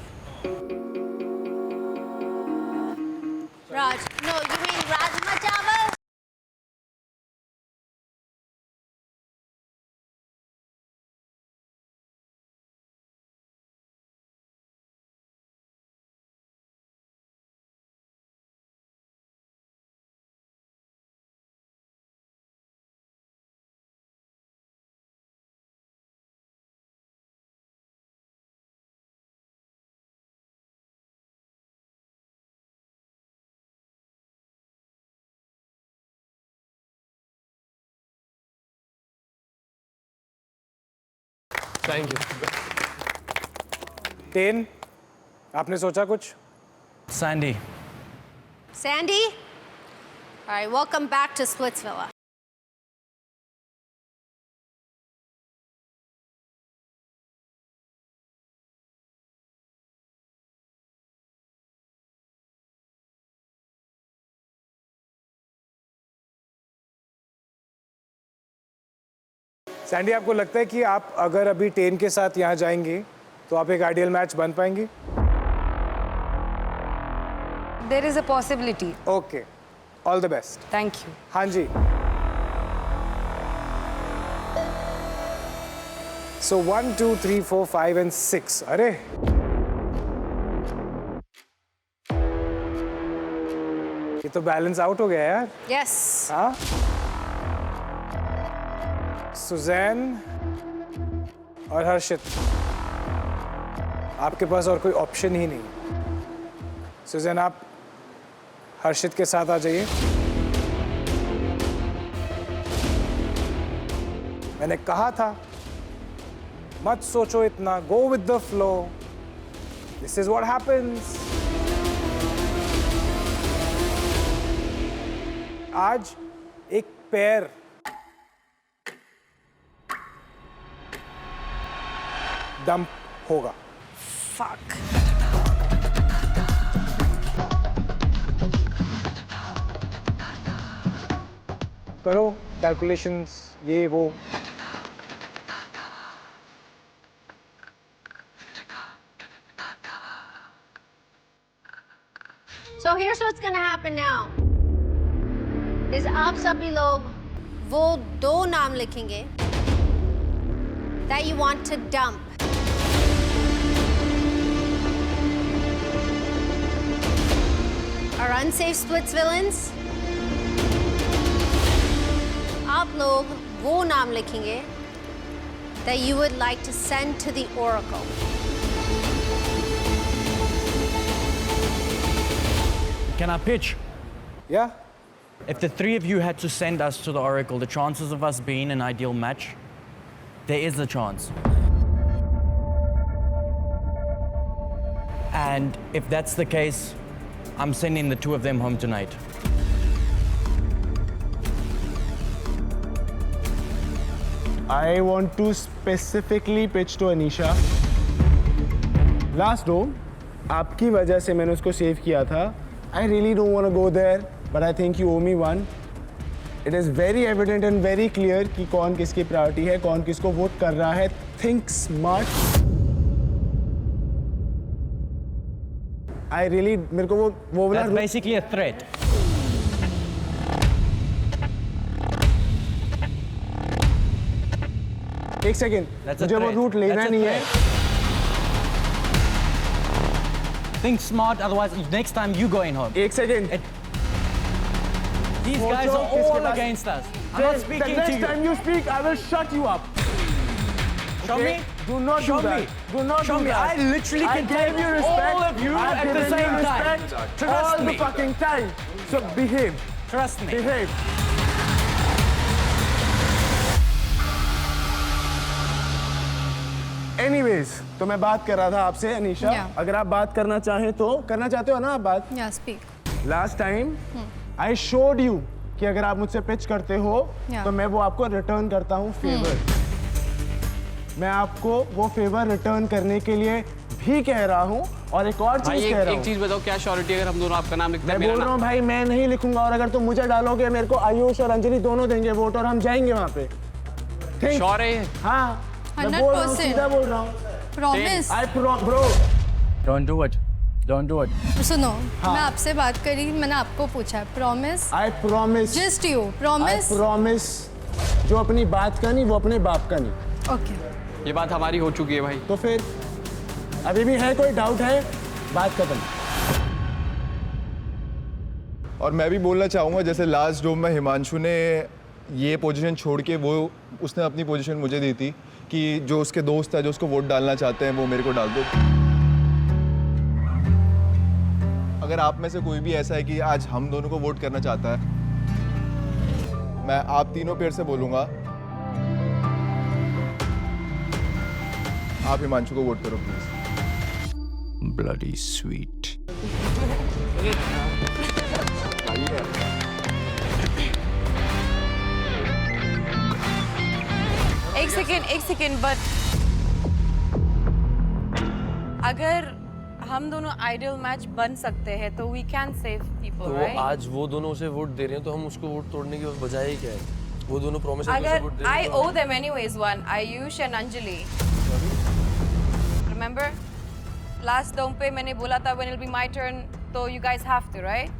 Thank you. Ten, आपने सोचा कुछ? Sandy. Sandy? All right, welcome back to Splitsvilla. Sandy, आपको लगता है कि आप अगर अभी टेन के साथ यहाँ जाएंगे तो आप एक आइडियल मैच बन पाएंगे? There is a possibility. Okay, all the best. Thank you. हाँ जी। So 1, 2, 3, 4, 5 and 6. अरे ये तो बैलेंस आउट हो गया यार। Yes. हाँ? सुजैन और हर्षित, आपके पास और कोई ऑप्शन ही नहीं। सुजैन, आप हर्षित के साथ आ जाइए। मैंने कहा था मत सोचो इतना, go with the flow, this is what happens. आज एक पैर डंप होगा। Fuck. करो कैलकुलेशंस, ये वो। So here's what's gonna happen now. Is आप सभी लोग वो 2 नाम लिखेंगे that you want to dump. Are unsafe splits villains? आप लोग वो नाम लिखेंगे that you would like to send to the Oracle. Can I pitch? Yeah. If the 3 of you had to send us to the Oracle, the chances of us being an ideal match, there is a chance. And if that's the case, I'm sending the 2 of them home tonight. I want to specifically pitch to Anisha. Last row, आपकी वजह से मैंने उसको सेव किया था. I really don't want to go there, but I think you owe me one. It is very evident and very clear कि कौन किसकी प्रायोरिटी है, कौन किसको वोट कर रहा है. Think smart. I really, मेरे को वो That's basically a threat. एक सेकेंड, That's a मुझे वो threat. रूट लेना That's a नहीं है. Think smart, otherwise next time you going home. एक second. These guys are all against us. I'm not speaking to you. The next time you speak, I will shut you up. Show me. Do not Show do that. me. Do not Show do me. that. I literally I can gave take you respect. all of you I've at the given same you time. respect Trust all me. the fucking time. So behave. Trust me. Behave. Anyways, तो मैं बात कर रहा था आपसे अनीशा. Yeah. अगर आप बात करना चाहें तो करना चाहते हो ना आप बात? Yeah, speak. Last time, I showed you कि अगर आप मुझसे पिच करते हो Yeah. तो मैं वो आपको रिटर्न करता हूँ फेवर. मैं आपको वो फेवर रिटर्न करने के लिए भी कह रहा हूँ और एक और भाई चीज कह रहा एक हूँ. चीज बताओ, क्या श्योरिटी अगर हम दोनों आपका नाम लिखते हैं? मैं बोल रहा हूँ भाई, मैं नहीं लिखूंगा और अगर तुम मुझे डालोगे मेरे को आयुष और अंजलि दोनों देंगे वोट और हम जाएंगे वहाँ पे. श्योर है? हाँ, मैं बोल रहा हूँ, 100%. सीधा बोल रहा हूँ. Promise. Bro. Don't do it. Don't do it. सुनो, मैं आपसे बात करी, मैंने आपको पूछा. Promise. I promise. Just you. Promise. I promise. जो अपनी बात का नहीं वो अपने बाप का नहीं. Okay. ये बात हमारी हो चुकी है भाई. तो फिर अभी भी है कोई डाउट है? बात खत्म. और मैं भी बोलना चाहूँगा, जैसे लास्ट डोम में हिमांशु ने ये पोजीशन छोड़ के वो उसने अपनी पोजीशन मुझे दी थी कि जो उसके दोस्त है जो उसको वोट डालना चाहते हैं वो मेरे को डाल दो. अगर आप में से कोई भी ऐसा है कि आज हम दोनों को वोट करना चाहता है, मैं आप तीनों पेड़ से बोलूँगा आप हिमांशु को वोट करो प्लीज। Bloody sweet. एक सेकेंड बट अगर हम दोनों आइडियल मैच बन सकते हैं तो वी कैन सेव पीपल, तो राइट? आज वो दोनों उसे वोट दे रहे हैं तो हम उसको वोट तोड़ने की बजाय ही क्या है? वो दोनों प्रॉमिस अगर I owe them anyways one, Ayush and Anjali. Remember? Last dome पे मैंने बोला था when it'll be my turn, तो you guys have to, right?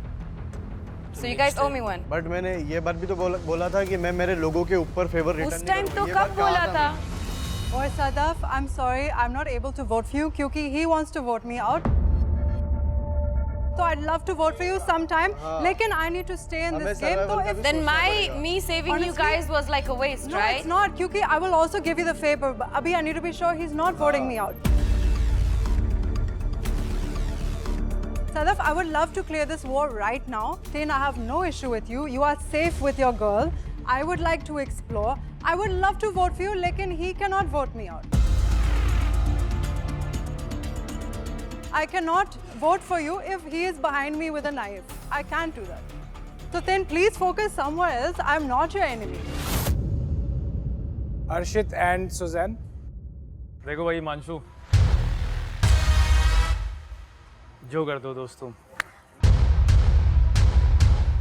So you guys owe me one. But मैंने ये बात भी तो बोला था कि मैं मेरे लोगों के ऊपर फेवर रिटर्न उस टाइम तो कब बोला था? Or Sadaf, I'm sorry, I'm not able to vote for you क्योंकि he wants to vote me out. So I'd love to vote for you sometime, लेकिन I need to stay in this game. So if Then me saving you guys was like a waste, no, right? it's not क्योंकि I will also give you the favor. But अभी I need to be sure he's not voting me out. Sadaf, I would love to clear this war right now. Tin, I have no issue with you. You are safe with your girl. I would like to explore. I would love to vote for you, लेकिन he cannot vote me out. I cannot vote for you if he is behind me with a knife. I can't do that. So then please focus somewhere else. I'm not your enemy. Arshit and Suzanne. देखो भाई मानशु, जो कर दो दोस्तों।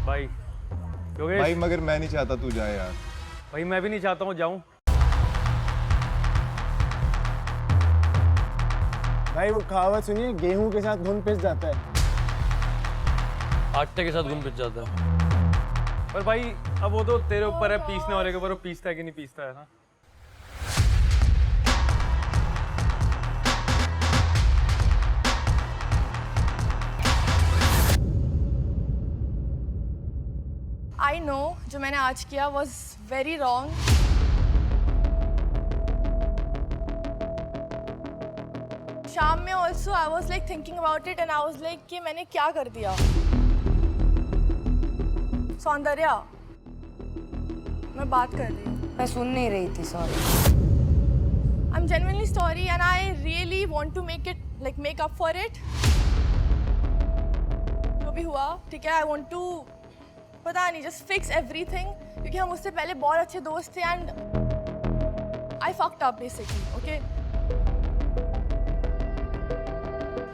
भाई योगेश। भाई मगर मैं नहीं चाहता तू जाए यार। भाई मैं भी नहीं चाहता हूँ जाऊँ। भाई वो कहावत सुनिए, गेहूं के साथ घुन पिस जाता है। आटे के साथ घुन पिस जाता है। पर भाई अब वो तो तेरे ऊपर है, पीसने वाले के ऊपर, वो पीसता है कि नहीं पीसता है ना। I know जो मैंने आज किया was very wrong. शाम में also I was like thinking about it and I was like कि मैंने क्या कर दिया? सौंदर्या, मैं बात कर रही हूँ। मैं सुन नहीं रही थी, sorry. I'm genuinely sorry and I really want to make up for it. जो भी हुआ, ठीक है? I want to पता नहीं just fix everything क्योंकि हम उससे पहले बहुत अच्छे दोस्त थे and I fucked up basically, okay?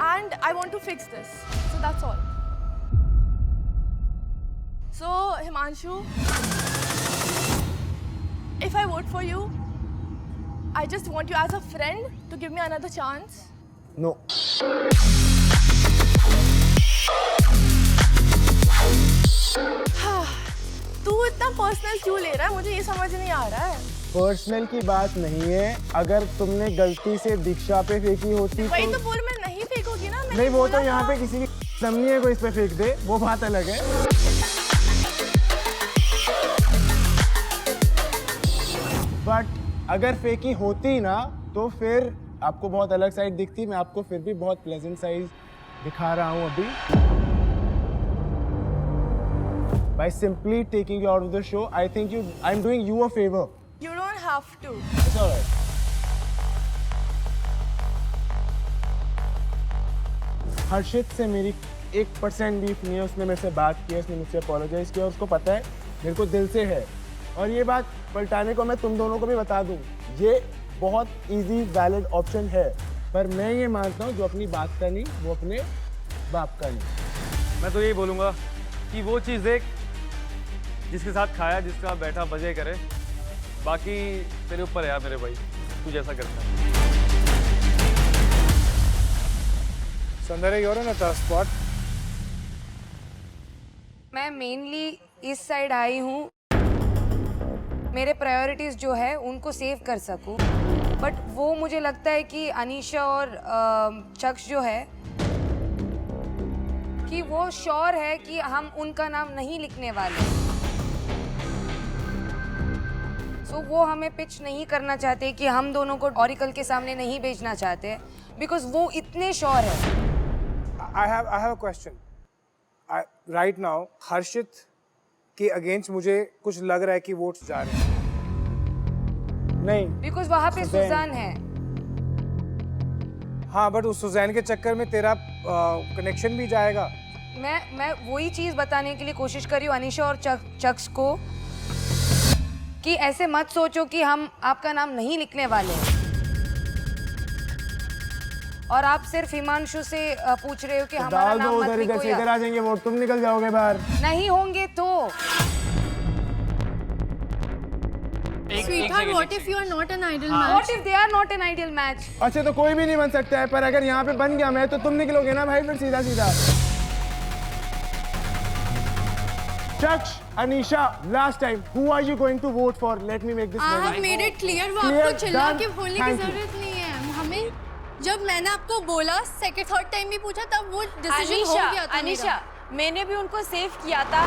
And I want to fix this, so that's all. So Himanshu, if I vote for you, I just want you as a friend to give me another chance. No. तू इतना पर्सनल क्यों ले रहा है? मुझे ये समझ नहीं आ रहा है। पर्सनल की बात नहीं है, अगर तुमने गलती से दीक्षा पे फेंकी होती वही तो बोल, मैं नहीं फेंकूंगी ना। नहीं, वो तो यहाँ पे किसी की समझी है, कोई इस पे फेंक दे, वो बात अलग है। बट अगर फेंकी होती ना तो फिर आपको बहुत अलग साइड दिखती। मैं आपको फिर भी बहुत प्लेजेंट साइड दिखा रहा हूँ अभी। By simply taking you out of the show, I think I'm doing you a favor. You don't have to. It's alright. हर्षित से मेरी 1% बीफ नहीं है। उसने मेरे से बात की है, उसने मुझसे अपोलोजाइज किया, उसको पता है मेरे को दिल से है। और ये बात पलटाने को मैं तुम दोनों को भी बता दूं, ये बहुत इजी वैलिड ऑप्शन है, पर मैं ये मानता हूँ जो अपनी बात का नहीं वो अपने बाप का नहीं। मैं तो यही बोलूँगा कि वो चीज़ देख जिसके साथ खाया, जिसके साथ बैठा, मजे करे, बाकी तेरे ऊपर है यार मेरे भाई, तू जैसा करता है। Sandhya, you're in a tough spot. मैं मेनली इस साइड आई हूँ, मेरे प्रायोरिटीज जो है उनको सेव कर सकूँ, बट वो मुझे लगता है कि अनीशा और शख्स जो है कि वो श्योर है कि हम उनका नाम नहीं लिखने वाले, सो वो हमें पिच नहीं करना चाहते कि हम दोनों को ऑरिकल के सामने नहीं भेजना चाहते, बिकॉज वो इतने श्योर है। I have a question. Right now, हर्षित के अगेंस्ट मुझे कुछ लग रहा है कि वोट्स जा रहे हैं। नहीं, बिकॉज वहाँ पे सुजान है। हाँ बट उस सुजैन के चक्कर में तेरा कनेक्शन भी जाएगा। मैं वही चीज बताने के लिए कोशिश कर रही हूँ अनीशा और चक्स को कि ऐसे मत सोचो कि हम आपका नाम नहीं लिखने वाले हैं और आप सिर्फ हिमांशु से पूछ रहे हो कि हमारा डाल दो नाम मत उधर, इधर लिखो से यार। इधर आ जाएंगे वोट, तुम निकल जाओगे बाहर। नहीं होंगे तो Sweetheart, what if you are not an ideal What match? if they are not an ideal match? अच्छा तो कोई भी नहीं बन सकता है, पर अगर यहाँ पे बन गया मैं तो तुम निकलोगे ना भाई फिर सीधा सीधा। चक्ष, Anisha, last time, who are you going to vote for? Let me make this I very have made it clear, वो Clear, आपको चिल्ला done, के बोलने की thank you. जरूरत नहीं है। हमें जब मैंने आपको बोला सेकंड थर्ड टाइम भी पूछा तब वो डिसीजन हो गया था अनीशा, मैंने भी उनको सेव किया था।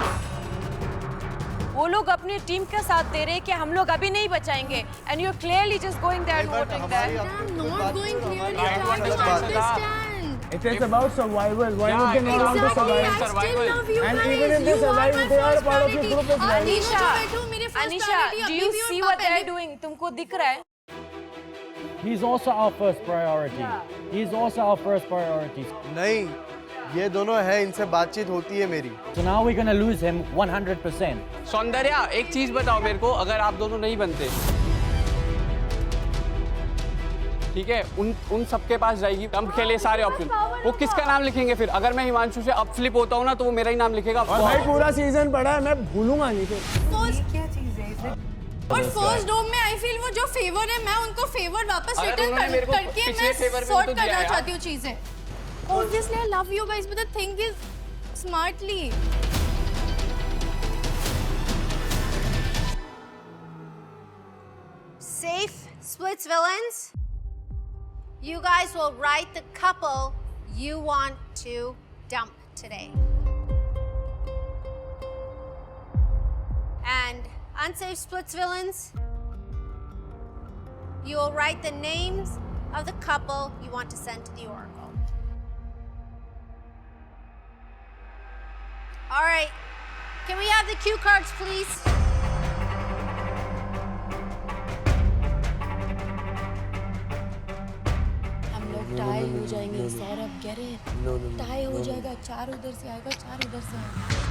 वो लोग अपनी टीम का साथ दे रहे हैं कि हम लोग अभी नहीं बचाएंगे and you're clearly just going there and voting there. I'm not going clearly, trying to understand. It is about survival. Why would they not want to survive? I still love you And guys. even if they You are survive, my they are first part of your priority. group as well. Anisha, जो बैठो, मेरे first अनीशा, priority do अभी you भी see उनका what they're पहले- doing? तुमको दिख रहा है? He's also our first priority. He's also our first priority. नहीं, ये दोनों है, इनसे बातचीत होती है मेरी। So now we're gonna lose him 100%. Soundarya, एक चीज बताओ मेरे को, अगर आप दोनों नहीं बनते, ठीक है, उन सबके पास जाएगी ट्रम्प के लिए सारे ऑप्शन, वो किसका नाम लिखेंगे फिर? अगर मैं हिमांशु से अप फ्लिप होता हूँ ना तो वो मेरा ही नाम लिखेगा। और भाई पूरा सीजन पड़ा है, मैं भूलूंगा नहीं फिर। और फर्स्ट डोम में आई फील वो जो फेवर है मैं उनको फेवर वापस अगर रिटर्न उन्होंने मेरे को करके पिछले मैं फेवर में सॉर्ट तो दिया करना यार। चाहती हूँ चीजें। Obviously I love you guys but the thing is smartly. Safe splits villains. You guys will write the couple you want to dump today. And unsafe splits villains, you will write the names of the couple you want to send to the Oracle. All right, can we have the cue cards, please? हम लोग टाई हो जाएंगे सौरभ, get it? टाई हो जाएगा, 4 उधर से आएगा, 4 उधर से आएगा।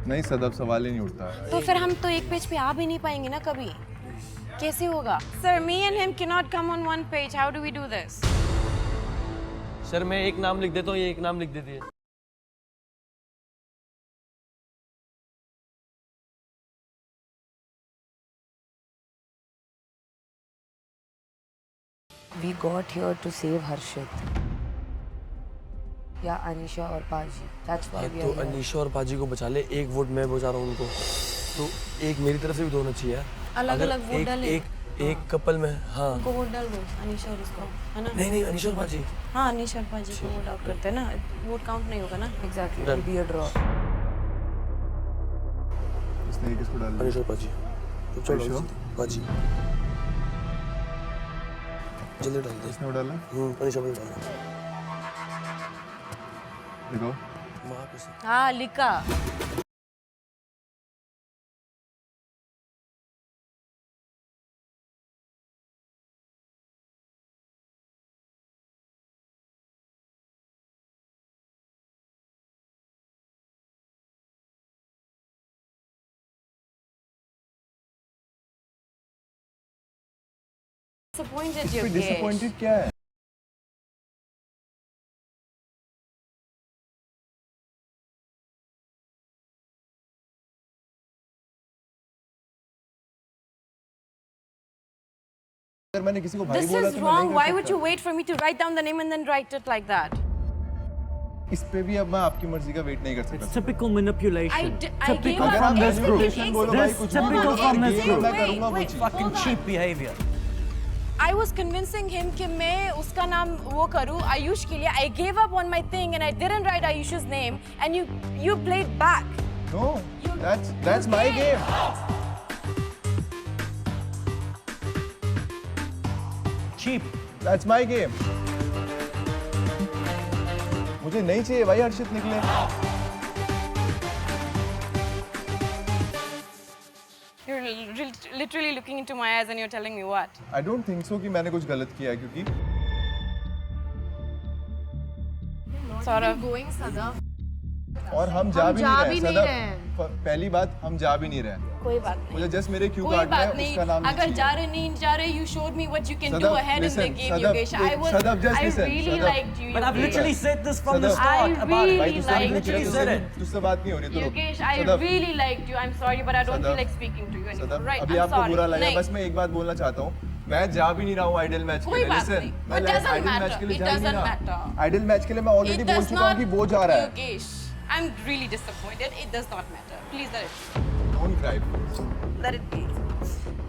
नहीं सदब, सवाल ही नहीं उठता है। तो फिर हम तो एक पेज पे आ भी नहीं पाएंगे ना कभी। कैसे होगा? Sir, me and him cannot come on one page. How do we do this? Sir मैं एक नाम लिख देता हूँ, ये एक नाम लिख देती है। We got here to save Harshit. या अनीशा और पाजी। That's why we तो are here. अनीशा और पाजी को बचा ले, एक वोट मैं बचा रहा हूँ उनको, तो एक मेरी तरफ से भी तो होना चाहिए यार। अलग-अलग वोट डालें। एक कपल में, हाँ। उनको वोट डाल दो, अनीशा और इसको, है ना? नहीं अनीशा और पाजी। हाँ, अनीशा और पाजी को वोट आउट करते हैं ना, वोट काउंट नहीं होगा ना? Exactly. It will be a draw. इसने किसको डाल दिया? अनीशा और पाजी। तो चलो पाजी। जल्दी डाल दे। इसने डाला? अनीशा को डालना। देखो। हाँ, लिखा। Disappointed you डिसअपॉइंटेड क्या है? अगर मैंने किसी को भाई This बोला is तो मैं wrong. नहीं Why कर would you wait for me to write down the name and then write it like that? इस पे भी अब मैं आपकी मर्जी का वेट नहीं कर सकता। Typical manipulation. I gave Typical up from this everything. group. Excuse बोलो भाई This कुछ typical from this game group. मैं करूंगा वो चीज। Fucking cheap behavior. I was convincing him कि मैं उसका नाम वो करूँ आयुष के लिए. I gave up on my thing and I didn't write Ayush's name and you played back. No, that's my game. Cheap. That's my game. मुझे नहीं चाहिए भाई हर्षित निकले। You're literally looking into my eyes and you're telling me what? I don't think so कि मैंने कुछ गलत किया है क्योंकि Saurav. Going, Sadaf. और हम जा भी नहीं रहे हैं। पहली बात, हम जा भी नहीं रहे हैं। कोई बात नहीं। मुझे जस्ट मेरे क्यू कोई काटना है, बात नहीं। उसका नाम अगर जा रहे नहीं जा रहे, you showed me what you can do ahead in the game, Yogesh. I really liked you. But I've literally said this from the I start. really I've literally said it. तुझसे बात नहीं हो रही, तो रुक। Yogesh, I really liked you. I'm sorry, but I don't feel like speaking to you anymore. Right? अभी I'm आपको sorry. बुरा लगा, नहीं। बस मैं एक बात बोलना चाहता हूँ, मैं जा भी नहीं रहा हूँ आइडल मैच के कोई लिए। बात Listen, नहीं। मैं It doesn't idol match matter. के लिए It जा ही नहीं doesn't रहा। matter. आइडल मैच के लिए मैं ऑलरेडी It बोल does चुका हूँ कि वो जा रहा है। Yogesh, I'm really disappointed. It does not matter. Please let it. Don't cry. Let it be.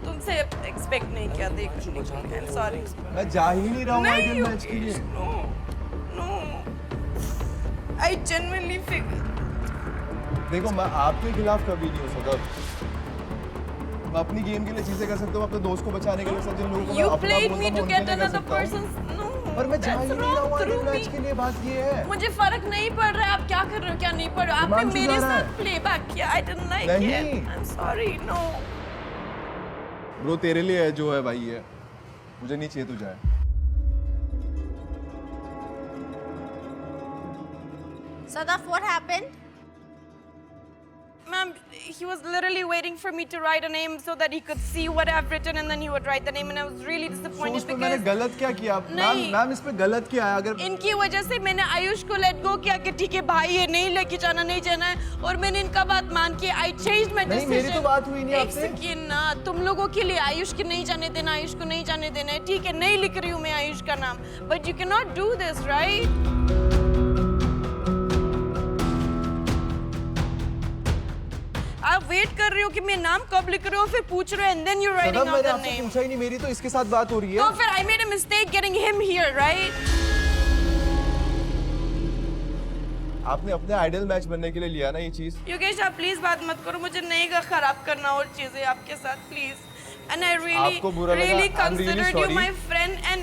तुमसे expect नहीं किया देखने के लिए. I'm sorry. मैं जा ही नहीं रहा हूँ नहीं, आइडल मैच के लिए। No. I genuinely feel. देखो, मैं आपके खिलाफ कभी नहीं हो सकता। मैं अपनी गेम के लिए चीजें कर सकता हूँ, अपने दोस्त को बचाने के लिए, सब जिन लोगों को मैं You अपना played बोलता me हूँ, to उनके get लिए कर another सकता हूँ। person's. No. पर मैं जा ही That's नहीं रहा हूँ wrong idol through match me. के लिए, बात ये है। मुझे फर्क नहीं पड़ रहा है आप क्या कर रहे हो क्या नहीं पड़ रहा। आपने हिमांशु मेरे जा रहा साथ प्लेबैक किया। I didn't like नहीं। it. I'm sorry. No. Bro, तेरे लिए है जो है भाई, है। मुझे नहीं चाहिए तू जाए। Sadaf, what happened? Ma'am, he was literally waiting for me to write a name so that he could see what I've written and then he would write the name and I was really disappointed उसमें मैंने because गलत क्या किया? नहीं। मैम इस पे गलत क्या है? अगर इनकी वजह से मैंने आयुष को लेट गो किया कि ठीक है भाई ये नहीं लेके जाना नहीं जाना है और मैंने इनका बात मान के आई चेंज्ड माय नहीं, डिसीजन। मेरी तो बात हुई नहीं एक आपसे। सेकंड ना, तुम लोगों के लिए आयुष के नहीं जाने देना, आयुष को नहीं जाने देना है, ठीक है नहीं लिख रही हूँ मैं आयुष का नाम, but you can not do this right. आप वेट कर रहे हो कि मैं नाम कब लिख रही हूँ फिर पूछ रहे हो and then you writing out मैंने द आपसे नेम। पूछा ही नहीं, मेरी तो इसके साथ बात हो रही है। तो फिर I made a mistake getting him here right. आपने अपने आइडल मैच बनने के लिए लिया ना ये चीज। योगेश आप प्लीज बात मत करो, मुझे नहीं खराब करना और चीजें आपके साथ प्लीज। And I आपको बुरा लगा, really I'm really considered you sorry. my friend and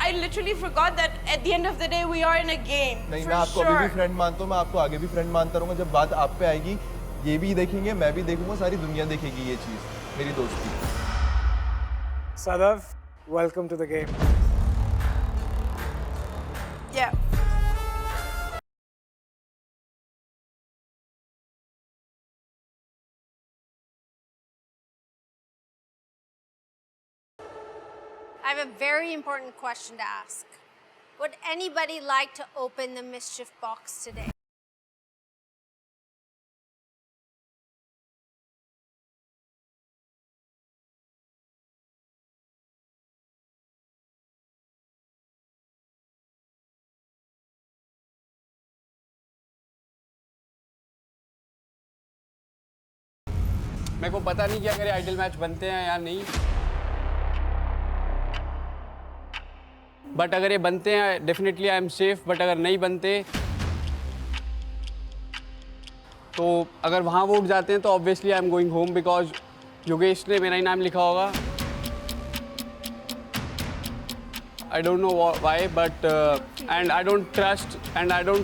I literally forgot that at the end of the day we are in a game. नहीं, for मैं आपको अभी sure. भी फ्रेंड मानता हूँ, मैं आपको आगे भी फ्रेंड मानता रहूंगा। जब बात आप पे आएगी, ये भी देखेंगे, मैं भी देखूंगा, सारी दुनिया देखेगी ये चीज, मेरी दोस्ती। Sadaf, welcome to the game. Yeah. I have a very important question to ask. Would anybody like to open the mischief box today? मेरे को पता नहीं कि अगर ये आइडल मैच बनते हैं या नहीं, बट अगर ये बनते हैं definitely I am safe, but अगर नहीं बनते तो अगर वहाँ वो उठ जाते हैं तो obviously I am going home because Yogesh ने मेरा ही नाम लिखा होगा। I don't know why but and I don't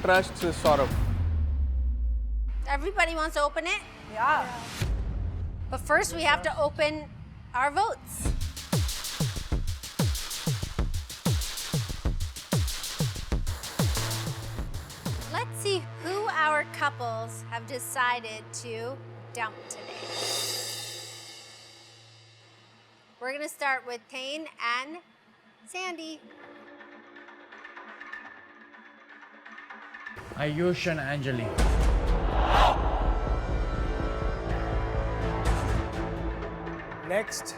trust Saurabh. Everybody wants to open it? Yeah. But first we have to open our votes. Let's see who our couples have decided to dump today. We're going to start with Tane and Sandy. Ayush and Anjali. Next.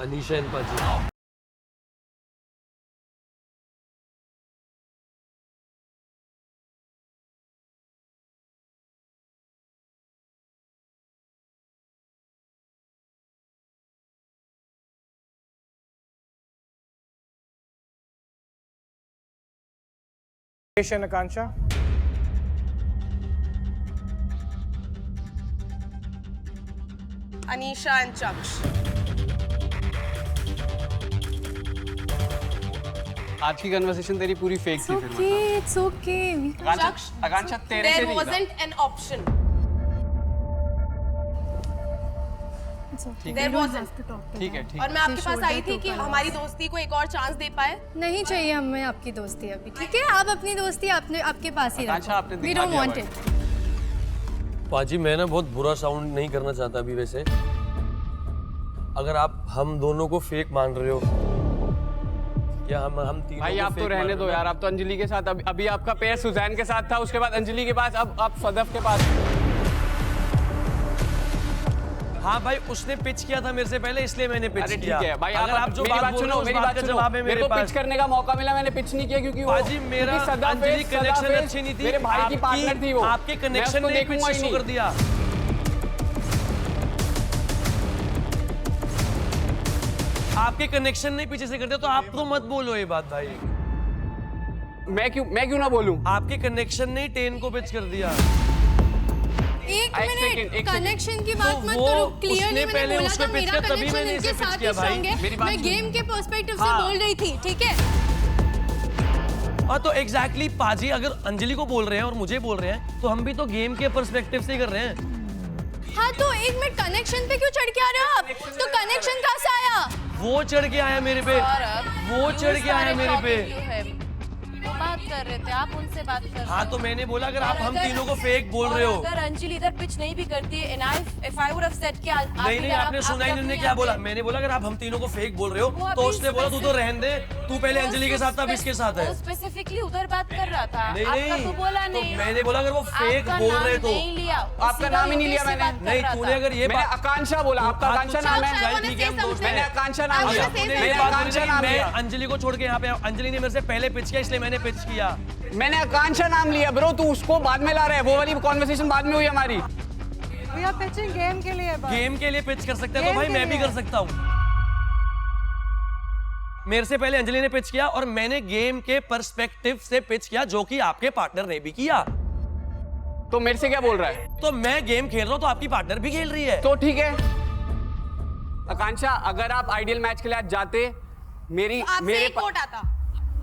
Anisha and Paji. Anisha and Akansha. Anisha and Chaksh. आज की कन्वर्सेशन तेरी पूरी फेक थी फिर मतलब। It's okay. आकांक्षा तेरे से There नहीं था। wasn't an option. There wasn't. ठीक है ठीक और मैं आपके पास आई थी कि हमारी दोस्ती को एक और चांस दे पाए। नहीं चाहिए हमें आपकी दोस्ती अभी, ठीक है? आप अपनी दोस्ती आपके पास ही अच्छा, आपने रखो। We दिखा don't दिया want भाई। it. पाजी मैं ना बहुत बुरा साउंड नहीं करना चाहता अभी वैसे, अगर आप हम दोनों को फेक मान रहे हो या हम तीनों भाई को आप तो fake रहने मान दो रहे हो यार, आप तो अंजलि के साथ अभी आपका पेयर सुजैन के साथ था, उसके बाद अंजलि के पास, अब आप सदफ के पास। हाँ भाई उसने पिच किया था मेरे से पहले इसलिए मैंने पिच अरे किया। ठीक है भाई, अगर आप जो मेरी बात बोल रहे सुनो, हो उस मेरी बात बात का सुनो, जवाब है मेरे मेरे को पास। पिच करने का मौका मिला, मैंने पिच नहीं किया क्योंकि वो बाजी मेरा क्योंकि सदा अंजलि फेस, कनेक्शन सदा अच्छी नहीं थी, मेरे भाई की पार्टनर थी वो, आपके मैं कनेक्शन उसको ने पिच देखूंगा ही शो नहीं। कर दिया। आपके कनेक्शन ने पीछे से कर दिया, तो आप तो मत बोलो ये बात भाई। मैं क्यों ना बोलूं? आपके कनेक्शन ने 10 को पिच कर दिया। एक मिनट, एक कनेक्शन की बात तो मत वो करो। उसने क्लियरली पहले मैंने बोला उसको था पिच मेरा किया, तभी कनेक्शन मैंने इसे इनके पिच साथ किया ही भाई। स्ट्रांग है। मेरी बात मैं सुनो। गेम के पर्सपेक्टिव से हाँ। बोल रही थी, ठीक है? हाँ तो एग्जैक्टली पाजी, अगर अंजलि को बोल रहे हैं और मुझे बोल रहे हैं तो हम भी तो गेम के पर्सपेक्टिव से ही कर रहे हैं। हाँ तो एक मिनट, कनेक्शन पे क्यों चढ़ के आ रहे हो आप? तो कनेक्शन कहाँ से आया? वो चढ़ के आया मेरे पे, वो चढ़ के आया मेरे पे। वो बात कर रहे थे, आप उनसे बात कर रहे हाँ तो मैंने बोला अगर आप हम तीनों को फेक बोल रहे हो। अगर अंजलि इधर पिच नहीं भी करती है, if I would have said कि नहीं आपने सुना ही नहीं, उन्होंने क्या बोला? मैंने बोला अगर आप हम तीनों को फेक बोल रहे हो तो उसने बोला तू तो रहने दे, तू पहले अंजलि के साथ था अब इसके साथ है। वो स्पेसिफिकली उधर बात कर रहा था, नहीं आपका नहीं तो बोला तो नहीं। मैंने बोला अगर वो फेक आपका बोल नाम रहे तो नहीं लिया, आपका नाम ही नहीं लिया मैंने। नहीं तूने अगर ये मैंने आकांक्षा बोला, आपका हाँ, आकांक्षा तो नाम चल, है। ठीक है हम दोस्त मैंने हैं। आकांक्षा नाम लिया, तूने मैंने ये बात बोली आकांक्षा थी नाम कि मैं लिया, अंजलि को छोड़ के यहाँ पे अंजलि ने मेरे से पहले पिच किया इसलिए मैंने पिच किया। मैंने आकांक्षा नाम लिया ब्रो, तू उसको बाद में ला रहा है, वो वाली कॉन्वर्सेशन बाद में हुई हमारी। We are pitching game के लिए बस। गेम के लिए पिच कर सकते हैं तो गेम भाई के मैं भी लिए। कर सकता हूँ। मेरे से पहले अंजलि ने पिच किया और मैंने गेम के पर्सपेक्टिव से पिच किया, जो कि आपके पार्टनर ने भी किया। तो मेरे से क्या बोल रहा है? तो मैं गेम खेल रहा हूँ तो आपकी पार्टनर भी खेल रही है। तो ठीक है आकांक्षा, अगर आप आइडियल मैच के लिए आज जाते, मेरे एक वोट आता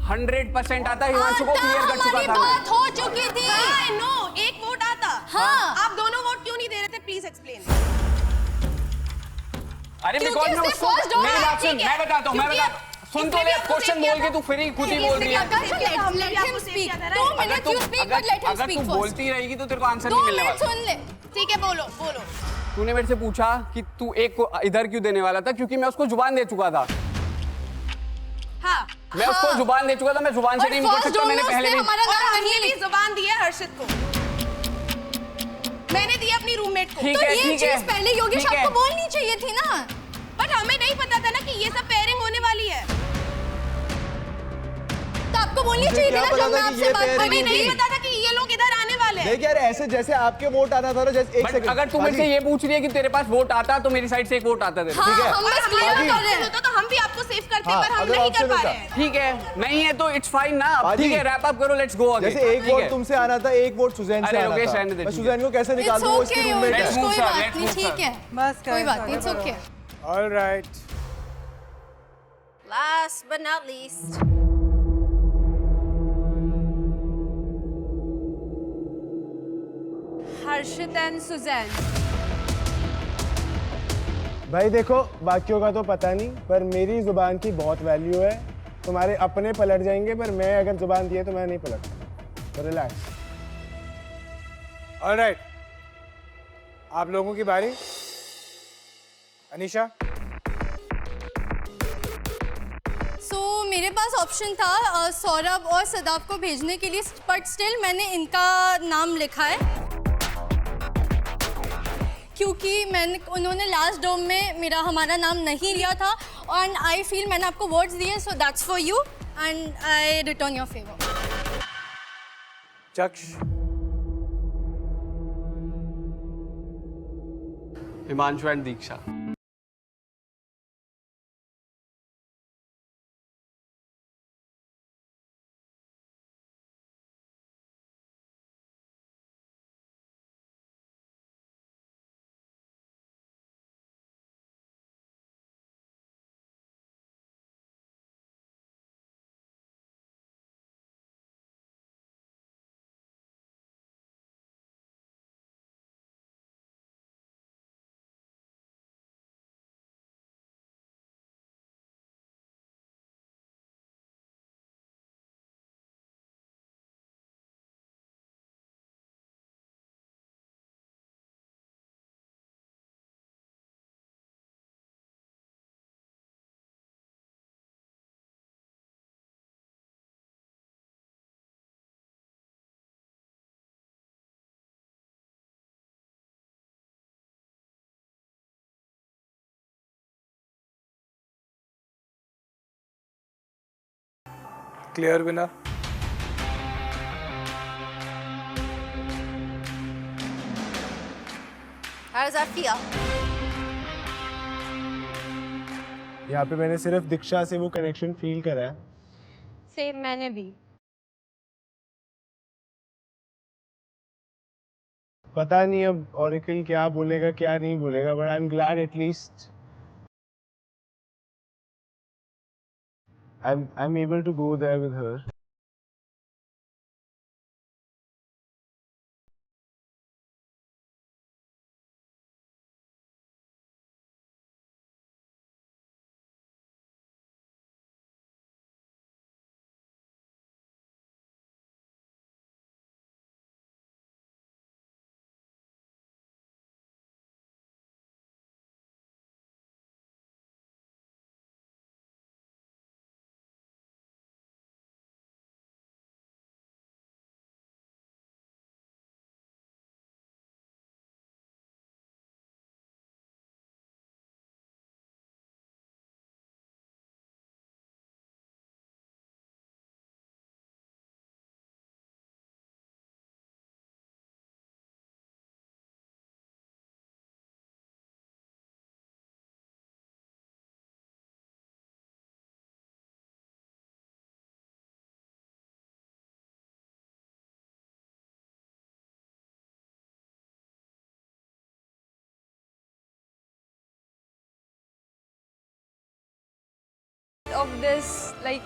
100% आता, हिमांशु को क्लियर कर चुका था मैं। बात हो चुकी थी। नो, एक वोट आता। हाँ। आप दोनों वोट क्यों नहीं दे रहे थे, प्लीज एक्सप्लेन। अरे क्योंकि बिकॉज मैं उसने उसको, first dog मेरी बात सुन, ठीक है। मैं बताता हूँ, मैं क्योंकि बताता हूँ। सुन तो इसने ले, भी आपको क्वेश्चन save किया बोल के था। तू फिर ही खुद ही बोल रही है। Let you speak, but let him अगर speak तू first. बोलती रहेगी तो तेरे को आंसर 2 नहीं मिलने मिनट वाला। सुन ले। ठीक है, बोलो बोलो। तूने मेरे से पूछा कि तू एक को इधर क्यों देने वाला था, क्योंकि मैं उसको जुबान दे चुका था। हाँ, मैं उसको जुबान दे चुका था, मैं जुबान से नहीं मुकर सकता, मैंने पहले भी। और हमने भी जुबान दी है हर्षित को, मैंने दी अपनी रूममेट को। ठीक तो है, ये ठीक है, चीज पहले योगेश ठीक है। आपको बोलनी चाहिए थी ना। बट हमें नहीं पता था ना कि ये सब पेयरिंग होने वाली है। तो आपको बोलनी मुझे चाहिए थी क्या ना पता जब मैं था कि आपसे ये बात pairing कर रही हमें थी। नहीं पता था कि ये लोग इधर आने वाले हैं। देख यार, ऐसे जैसे आपके वोट आना था ना, जैसे एक बट सेकंड। अगर तू मेरे से ये पूछ रही है कि तेरे पास वोट आता, तो मेरी साइड से एक वोट आता तेरे, हाँ, ठीक है? हम बस अगर क्लियर हमारे कर रहे पास हैं। होता तो हम भी आपको सेव करते, हाँ, पर हम अगर नहीं कर option पा होता। रहे हैं। ठीक है, नहीं है तो इट्स फाइन ना, बाजी। ठीक है, रैप अप करो, लेट्स गो आगे। जैसे एक ठीक वोट है? तुमसे आना था, एक वोट सुजैन से अरे आना योगेश, था। रहने दे, मैं ठीक सुजैन को कैसे निकाल दूं? वो इसकी It's okay, रूममेट योगेश, है। move, कोई sir, बात let's नहीं, move, ठीक sir. है, बस कोई बात नहीं, it's okay. All right. Last but not least, Harshit and Suzanne. भाई देखो, बाकियों का तो पता नहीं, पर मेरी जुबान की बहुत वैल्यू है। तुम्हारे अपने पलट जाएंगे, पर मैं अगर जुबान दिए तो मैं नहीं पलटता। तो रिलैक्स। All right. आप लोगों की बारी। अनीशा। सो मेरे पास ऑप्शन था सौरभ और सदाफ को भेजने के लिए, बट स्टिल मैंने इनका नाम लिखा है क्योंकि उन्होंने लास्ट डोम में हमारा नाम नहीं लिया था, एंड आई फील मैंने आपको वर्ड्स दिए, so that's for you and I return your favour. चक्ष। Himanshu and Diksha. clear winner. How does that feel? यहाँ पे मैंने सिर्फ दीक्षा से वो कनेक्शन फील करा है। सेम मैंने भी। पता नहीं अब ऑरिकल क्या बोलेगा क्या नहीं बोलेगा, but I am glad at least I'm able to go there with her. Of this, like,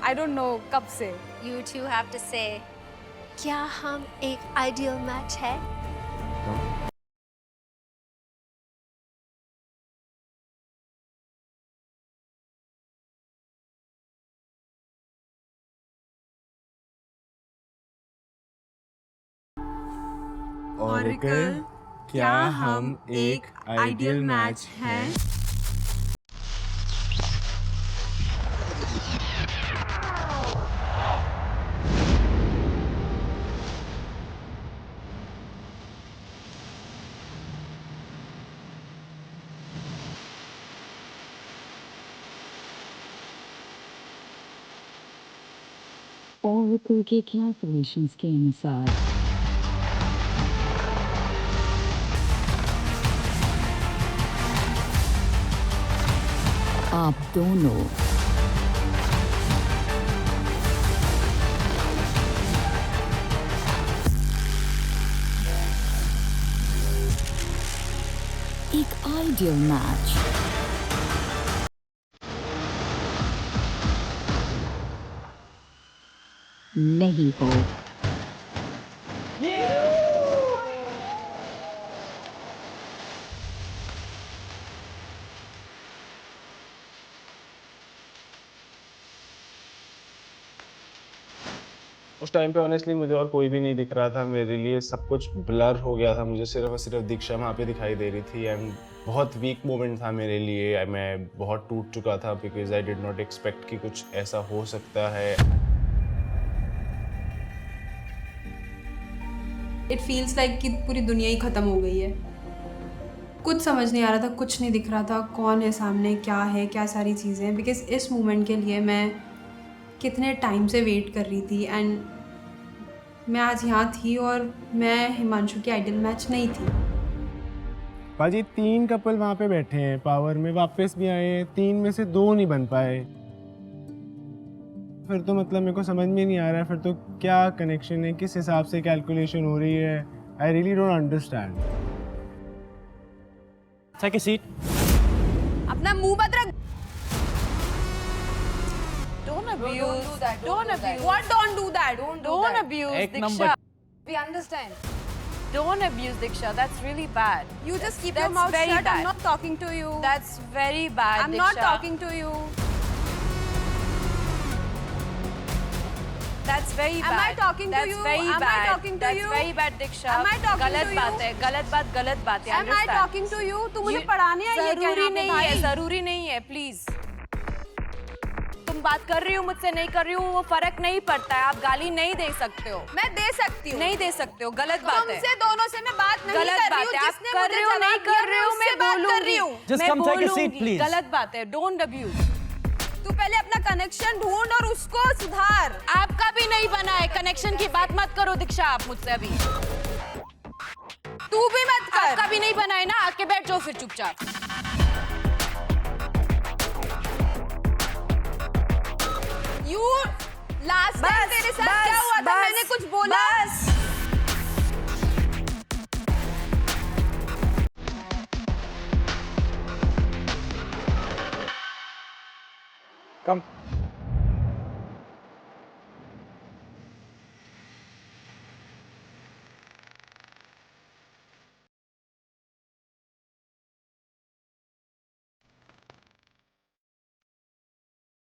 I don't know कब से. You two have to say, क्या हम एक ideal match है? ऑरिकल, क्या हम एक आइडियल मैच हैं? Oracle के calculations के अनुसार आप दोनों एक आइडियल मैच नहीं हो। उस टाइम पे ऑनेस्टली मुझे और कोई भी नहीं दिख रहा था, मेरे लिए सब कुछ ब्लर हो गया था, मुझे सिर्फ और सिर्फ दीक्षा वहाँ पे दिखाई दे रही थी एंड बहुत वीक मोमेंट था मेरे लिए। मैं बहुत टूट चुका था because I did not expect कि कुछ ऐसा हो सकता है। इट फील्स लाइक कि पूरी दुनिया ही ख़त्म हो गई है। कुछ समझ नहीं आ रहा था, कुछ नहीं दिख रहा था, कौन है सामने, क्या है, क्या सारी चीज़ें। बिकॉज इस मोमेंट के लिए मैं कितने टाइम से वेट कर रही थी एंड मैं आज यहाँ थी और मैं हिमांशु की आइडियल मैच नहीं थी। बाजी 3 कपल वहाँ पे बैठे हैं पावर में, वापस भी आए हैं, 3 में से 2 नहीं बन पाए। फिर तो मतलब मेरे को समझ में नहीं आ रहा है फिर तो क्या कनेक्शन है, किस हिसाब से कैलकुलेशन हो रही है। I really don't understand. Take a seat. अपना मुंह मत रख। Don't abuse. Don't abuse. What? Don't do that. Don't abuse, Diksha. We understand. Don't abuse, Diksha. That's really bad. You just keep your mouth shut. I'm not talking to you. That's very bad, I'm not talking to you. That's very bad. Am I talking to you? Am I talking to you? That's very bad, Diksha. Am I talking to you? गलत बात है, गलत बात है. Am I talking to you? तू मुझे पढ़ाने आई है क्या? जरूरी नहीं है, जरूरी नहीं है, प्लीज। तुम बात कर रही हो मुझसे, नहीं कर रही हूँ, वो फर्क नहीं पड़ता है। आप गाली नहीं दे सकते हो। मैं दे सकती हूँ। नहीं दे सकते हो, गलत बात है। तुमसे दोनों से मैं बात नहीं कर रही हूँ। आप कर रहे हो, नहीं कर रहे हो, मैं बोलूंगी। मैं बोलूंगी। गलत बात है। Don't abuse. तू पहले अपना कनेक्शन ढूंढ और उसको सुधार। आपका भी नहीं बना है, कनेक्शन की बात मत करो दीक्षा आप मुझसे अभी। तू भी मत कर। आपका भी नहीं बना है ना, आके बैठ जाओ फिर चुपचाप। यू लास्ट टाइम तेरे साथ क्या हुआ था? मैंने कुछ बोला? Come.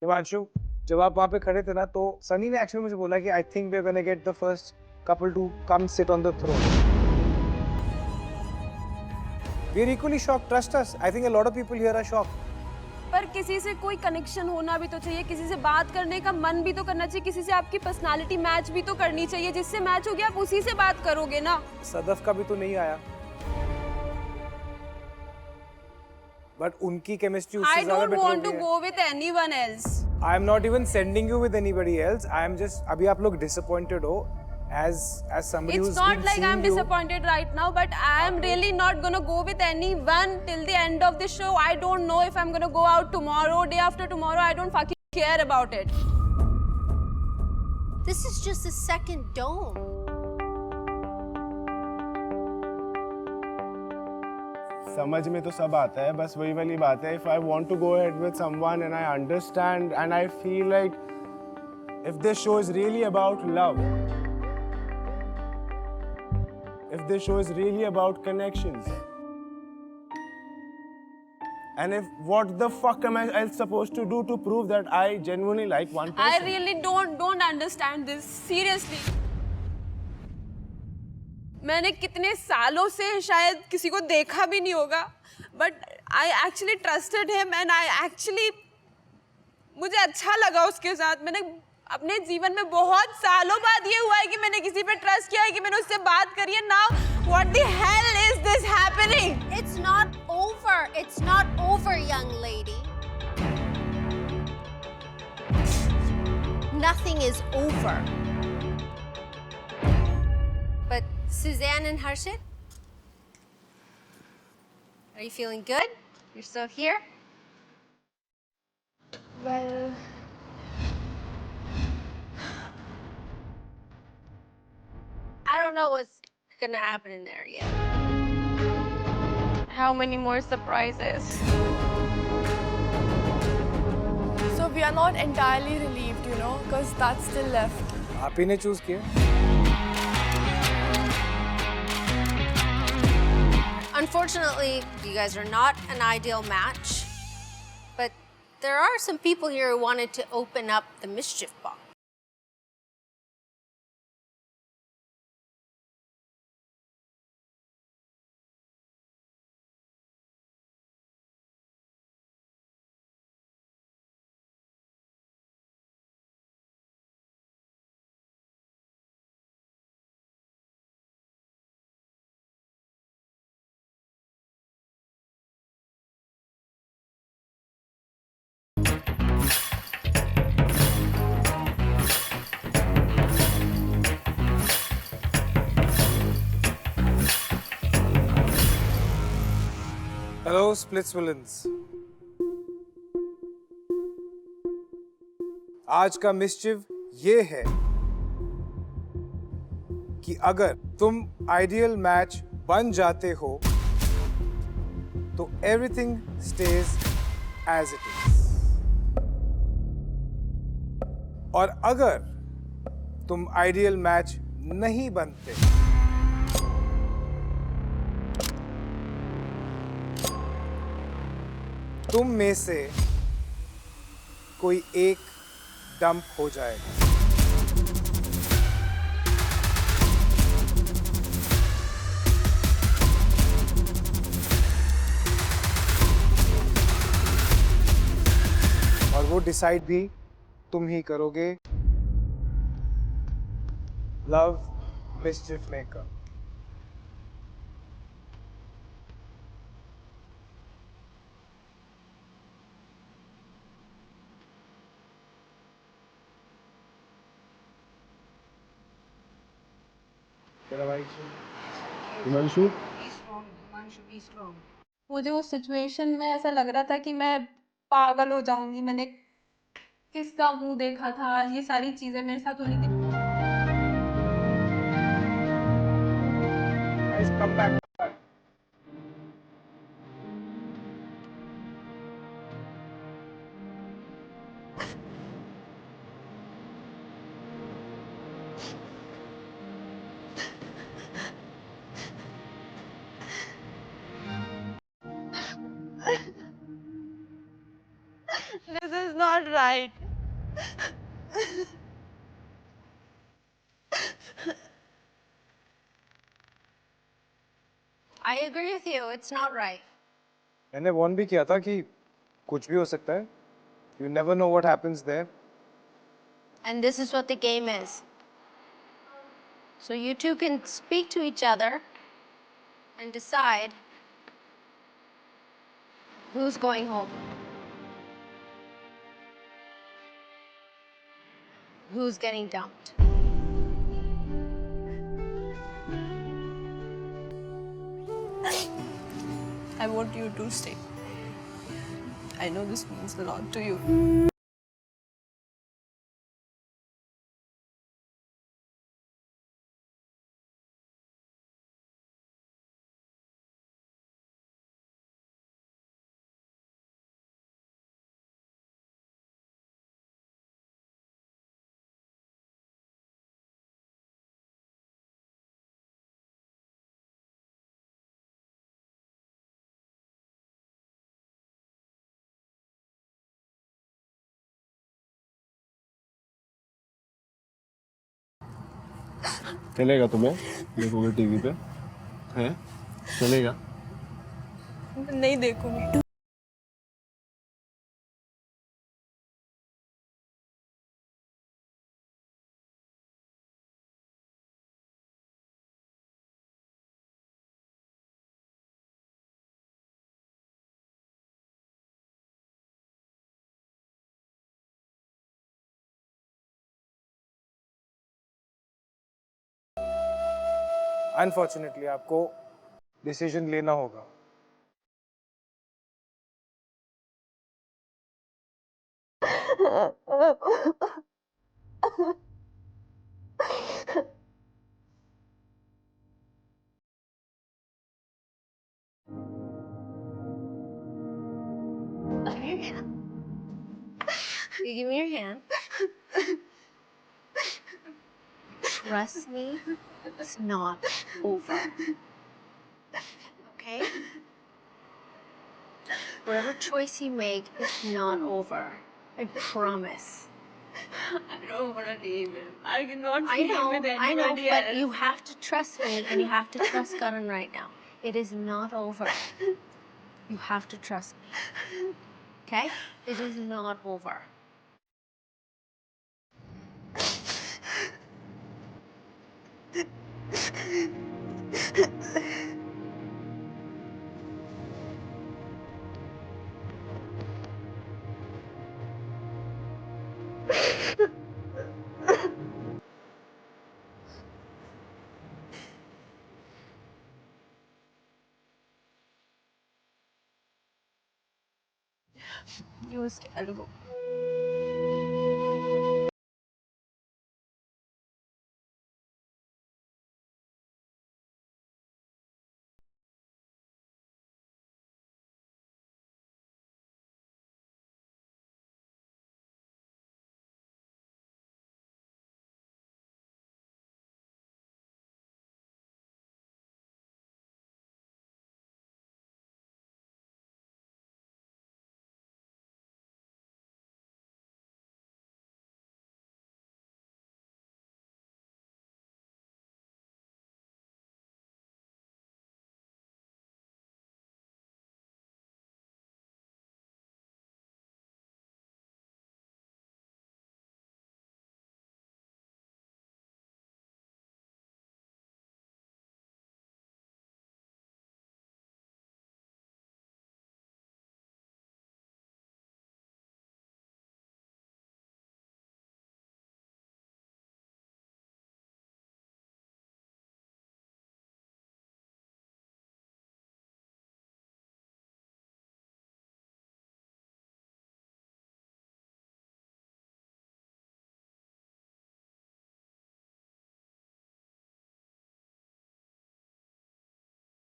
हिमांशु, जब आप वहाँ पे खड़े थे ना, तो सनी ने एक्चुअली मुझे बोला कि I think we are gonna get the first couple to come sit on the throne. We are equally shocked, trust us. I think a lot of people here are shocked. पर किसी से कोई कनेक्शन होना भी तो चाहिए, किसी से बात करने का मन भी तो करना चाहिए, किसी से आपकी पर्सनालिटी मैच भी तो करनी चाहिए। जिससे मैच हो गया आप उसी से बात करोगे ना। सदफ का भी तो नहीं आया, बट उनकी केमिस्ट्री उससे ज्यादा बेटर हो गई है। I don't want to go with anyone else. I am not even sending you with anybody else. I am just अभी आप लोग disappointed हो as somebody who's been seeing you. It's not like I'm disappointed right now, but I am really not gonna go with anyone till the end of the show. I don't know if I'm gonna go out tomorrow, day after tomorrow. I don't fucking care about it. This is just the second dome. समझ में तो सब आता है, बस वही वाली बात है. If I want to go ahead with someone and I understand and I feel like if this show is really about love, if this show is really about connections, and if what the fuck am I else supposed to do to prove that I genuinely like one person? I really don't understand this seriously. मैंने कितने सालों से शायद किसी को देखा भी नहीं होगा, but I actually trusted him and I actually मुझे अच्छा लगा उसके साथ. मैंने अपने जीवन में बहुत सालों बाद ये हुआ है कि मैंने किसी पे ट्रस्ट किया है, कि मैंने उससे बात करी है. Now what the hell is this happening? It's not over. It's not over, young lady. Nothing is over. But Suzanne and Harshit, are you feeling good? You're still here? Well, I don't know what's gonna happen in there yet. How many more surprises? So we are not entirely relieved, you know, because that's still left. आप ही ने चूज किया. Unfortunately, you guys are not an ideal match. But there are some people here who wanted to open up the mischief box. Hello, Splits Villains. आज का मिस्चिव ये है कि अगर तुम आइडियल मैच बन जाते हो तो everything stage as it is, और अगर तुम आइडियल मैच नहीं बनते तुम में से कोई एक डंप हो जाएगा. और वो डिसाइड भी तुम ही करोगे. Love mischief maker. मेरा भाई। हिमांशु मुझे उस सिचुएशन में ऐसा लग रहा था कि मैं पागल हो जाऊंगी। मैंने किसका मुंह देखा था, ये सारी चीजें मेरे साथ हो रही थी। Guys, come back. This is not right. I agree with you. It's not right. मैंने वार्न भी किया था कि कुछ भी हो सकता है. You never know what happens there. And this is what the game is. So you two can speak to each other and decide who's going home. Who's getting dumped. I want you to stay. I know this means a lot to you. चलेगा तुम्हें? देखोगे टीवी पे? हैं? चलेगा? नहीं देखूंगी। Unfortunately, आपको डिसीजन लेना होगा. You give me your hand. Trust me, it's not over. Okay? Whatever choice you make, it's not over. I promise. I don't want to leave him. I cannot I leave know, with I know, anybody but else. you have to trust me and you have to trust Karan right now. It is not over. You have to trust me. Okay? It is not over. It was terrible.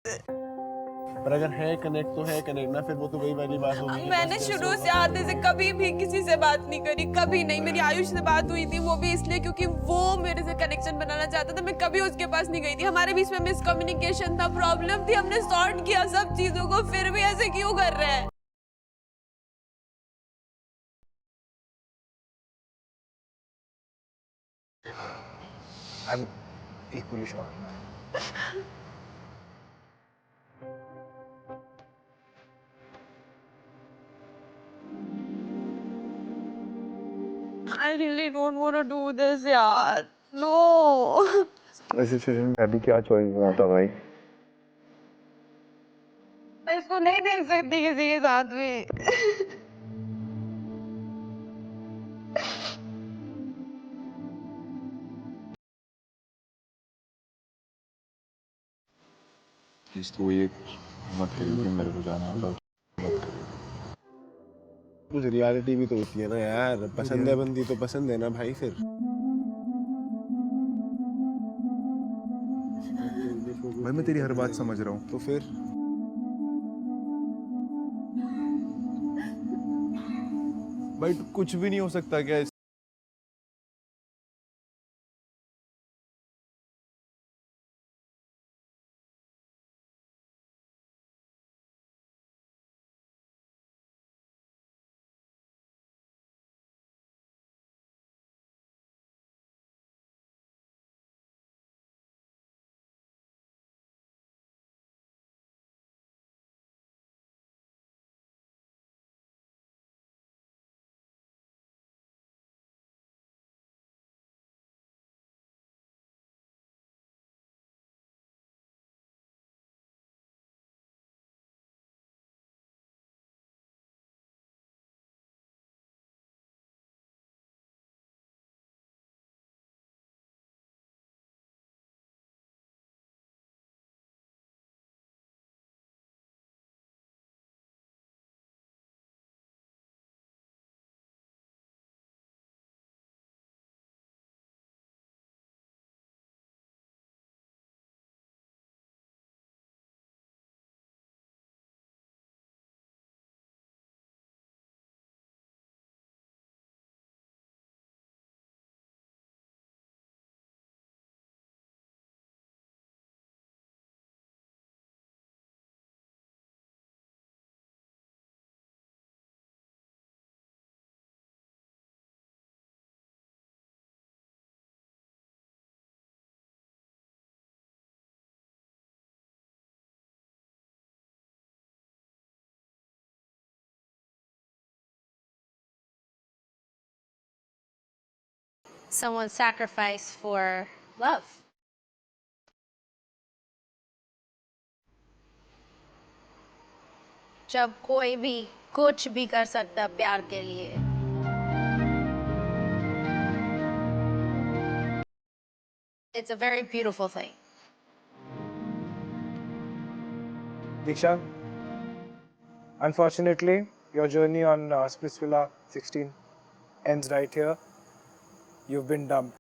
पर अगर है कनेक्ट तो है कनेक्ट ना, फिर वो तो वही वाली बात होगी कि मैंने बस शुरू से आते से कभी भी किसी से बात नहीं करी, कभी नहीं। मेरी आयुष से बात हुई थी, वो भी इसलिए क्योंकि वो मेरे से कनेक्शन बनाना चाहता था। मैं कभी उसके पास नहीं गई थी। हमारे बीच में मिसकम्युनिकेशन था, प्रॉब्लम थी, हमने सॉर्ट किया सब चीजों को, फिर भी ऐसे क्यों कर रहे हैं? I'm equally shocked. I really don't want to do this, यार। No. इस सिचुएशन में अभी क्या चॉइस बनाता भाई? मैं इसको नहीं देख सकती किसी के साथ में। इसको ये मत करियो कि मेरे को जाना होगा। कुछ रियलिटी भी तो होती है ना यार, पसंद है बंदी तो पसंद है ना भाई। फिर भाई मैं तेरी हर बात समझ रहा हूँ, तो फिर भाई कुछ भी नहीं हो सकता क्या? Someone sacrificed for love. जब कोई भी कुछ भी कर सकता प्यार के लिए। It's a very beautiful thing. Diksha, unfortunately, your journey on Splitsvilla 16 ends right here. You've been dumped.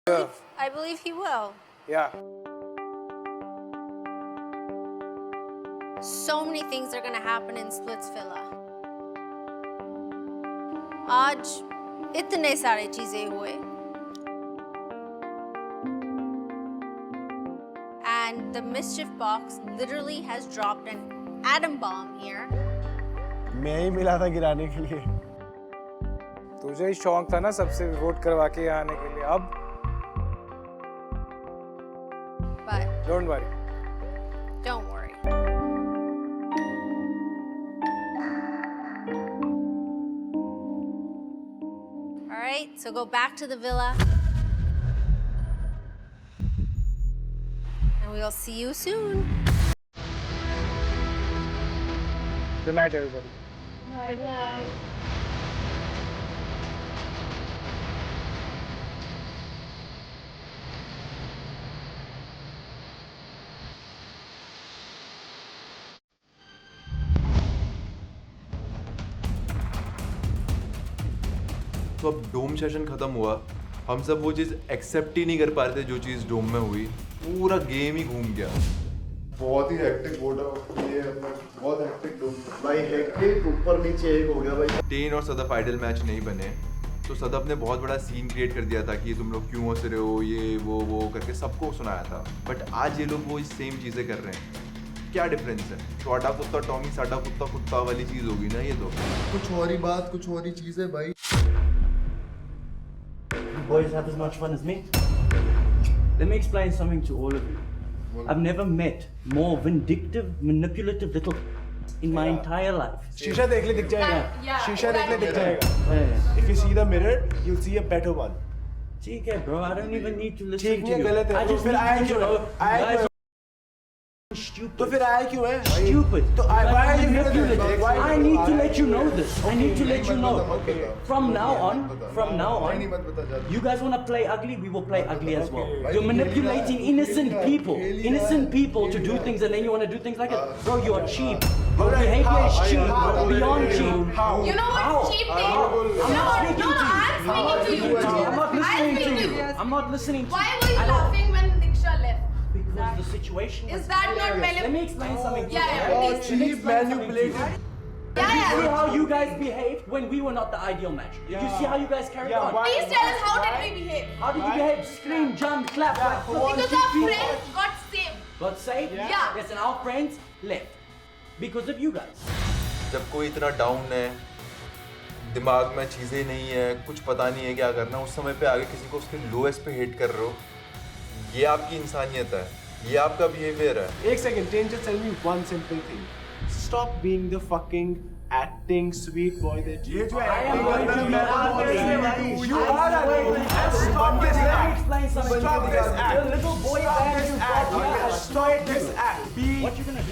I believe he will. Yeah. So many things are gonna happen in Splitsvilla. आज इतने सारे चीजें हुए. And the mischief box literally has dropped an atom bomb here. मैं ही मिला था गिराने के लिए. तुझे ही शौक था ना सबसे वोट करवा के यहाँ आने के लिए. अब But don't worry. don't worry. All right, so go back to the villa. And we'll see you soon. Good night, everybody. Bye-bye. तो अब डोम सेशन खत्म हुआ, हम सब वो चीज़ एक्सेप्ट ही नहीं कर पा रहे थे जो चीज़ डोम में हुई. पूरा गेम ही घूम गया. बहुत ही हेक्टिक बोर्ड ये अपना, बहुत हेक्टिक भाई, हेक्टिक ऊपर नीचे एक हो गया भाई. टेन और सदफ आइडल मैच नहीं बने तो सदफ ने बहुत बड़ा सीन क्रिएट कर दिया था कि तुम लोग क्यों हंस रहे हो, ये वो करके सबको सुनाया था. बट आज ये लोग वो सेम चीज़ें कर रहे हैं. क्या डिफरेंस है? छोटा कुत्ता टॉमी, साडा कुत्ता कुत्ता वाली चीज़ होगी ना ये तो. कुछ और ही बात, कुछ और ही चीज़ है भाई. You boys have as much fun as me. Let me explain something to all of you. I've never met more vindictive, manipulative little in my entire life. शीशा देख ले दिख जाएगा. शीशा देख ले दिख जाएगा. If you see the mirror, you'll see a better one. ठीक है bro, I don't even need to listen ठीक to नहीं you. गलत है. I just फिर need आया you to क्यों know है? आया you guys क्यों? stupid. तो फिर आया क्यों है? Stupid. तो why are you manipulative? Why? I need to let you know this. I need to let you know. From now on, you guys want to play ugly, we will play ugly as well. You're manipulating innocent people to do things, and then you want to do things like it. Bro, you are cheap. Your behavior is cheap, beyond cheap. You know what's cheap thing? I'm not speaking to you. I'm not listening to you. I'm not listening to you. Why were you laughing when Diksha left? Because the situation was Is that not hilarious. Let me explain something. Yeah, please. Cheap, manipulated. Did you see how you guys behaved when we were not the ideal match? Did you see how you guys carried on? Please tell us, how did we behave? How did you behave? Scream, jump, clap, like Because our friends got saved. Got saved? Yeah. Yes, and our friends left because of you guys. जब कोई इतना डाउन है, दिमाग में चीज़ें नहीं है, कुछ पता नहीं है क्या करना, उस समय पे आगे किसी को उसके लोएस्ट पे हिट कर रहे हो, ये आपकी इंसानियत है, ये आपका बिहेवियर है. एक second, just tell me one simple thing. Stop being the fucking acting sweet boy that you are. You are acting. Stop this act. Stop this act. The little boy stop this act. Be real. What you gonna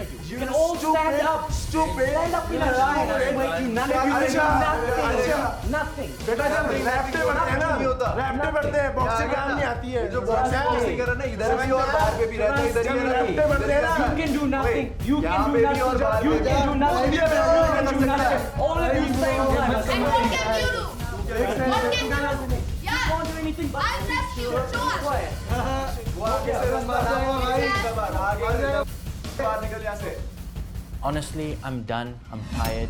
do? You You're can all stand up. Stupid. Stand up in a line. None of you can do nothing. बेटा जब रैप पे बढ़ते हैं ना, रैप पे बढ़ते हैं, बॉक्सिंग काम नहीं आती है. जो बॉक्सिंग कर रहा है ना, इधर भी और बाहर पे भी रहता है, इधर ही रैप पे बढ़ते हैं ना. You can do nothing. You can do nothing. You can do nothing. You can do nothing. All of you stay on line. And what can you do? What can you do? Yeah. You won't do anything but I'll test you. Show us. Honestly, I'm done. I'm tired.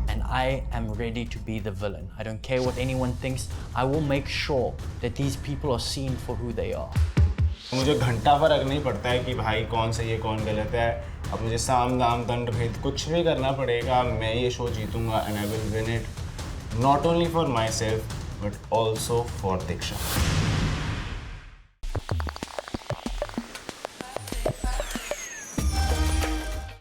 And I am ready to be the villain. I don't care what anyone thinks. I will make sure that these people are seen for who they are. मुझे घंटा फर्क नहीं पड़ता है कि भाई कौन सही है कौन गलत है. अब मुझे साम दाम दंड भेद कुछ भी करना पड़ेगा. मैं ये show जीतूंगा and I will win it not only for myself but also for Diksha.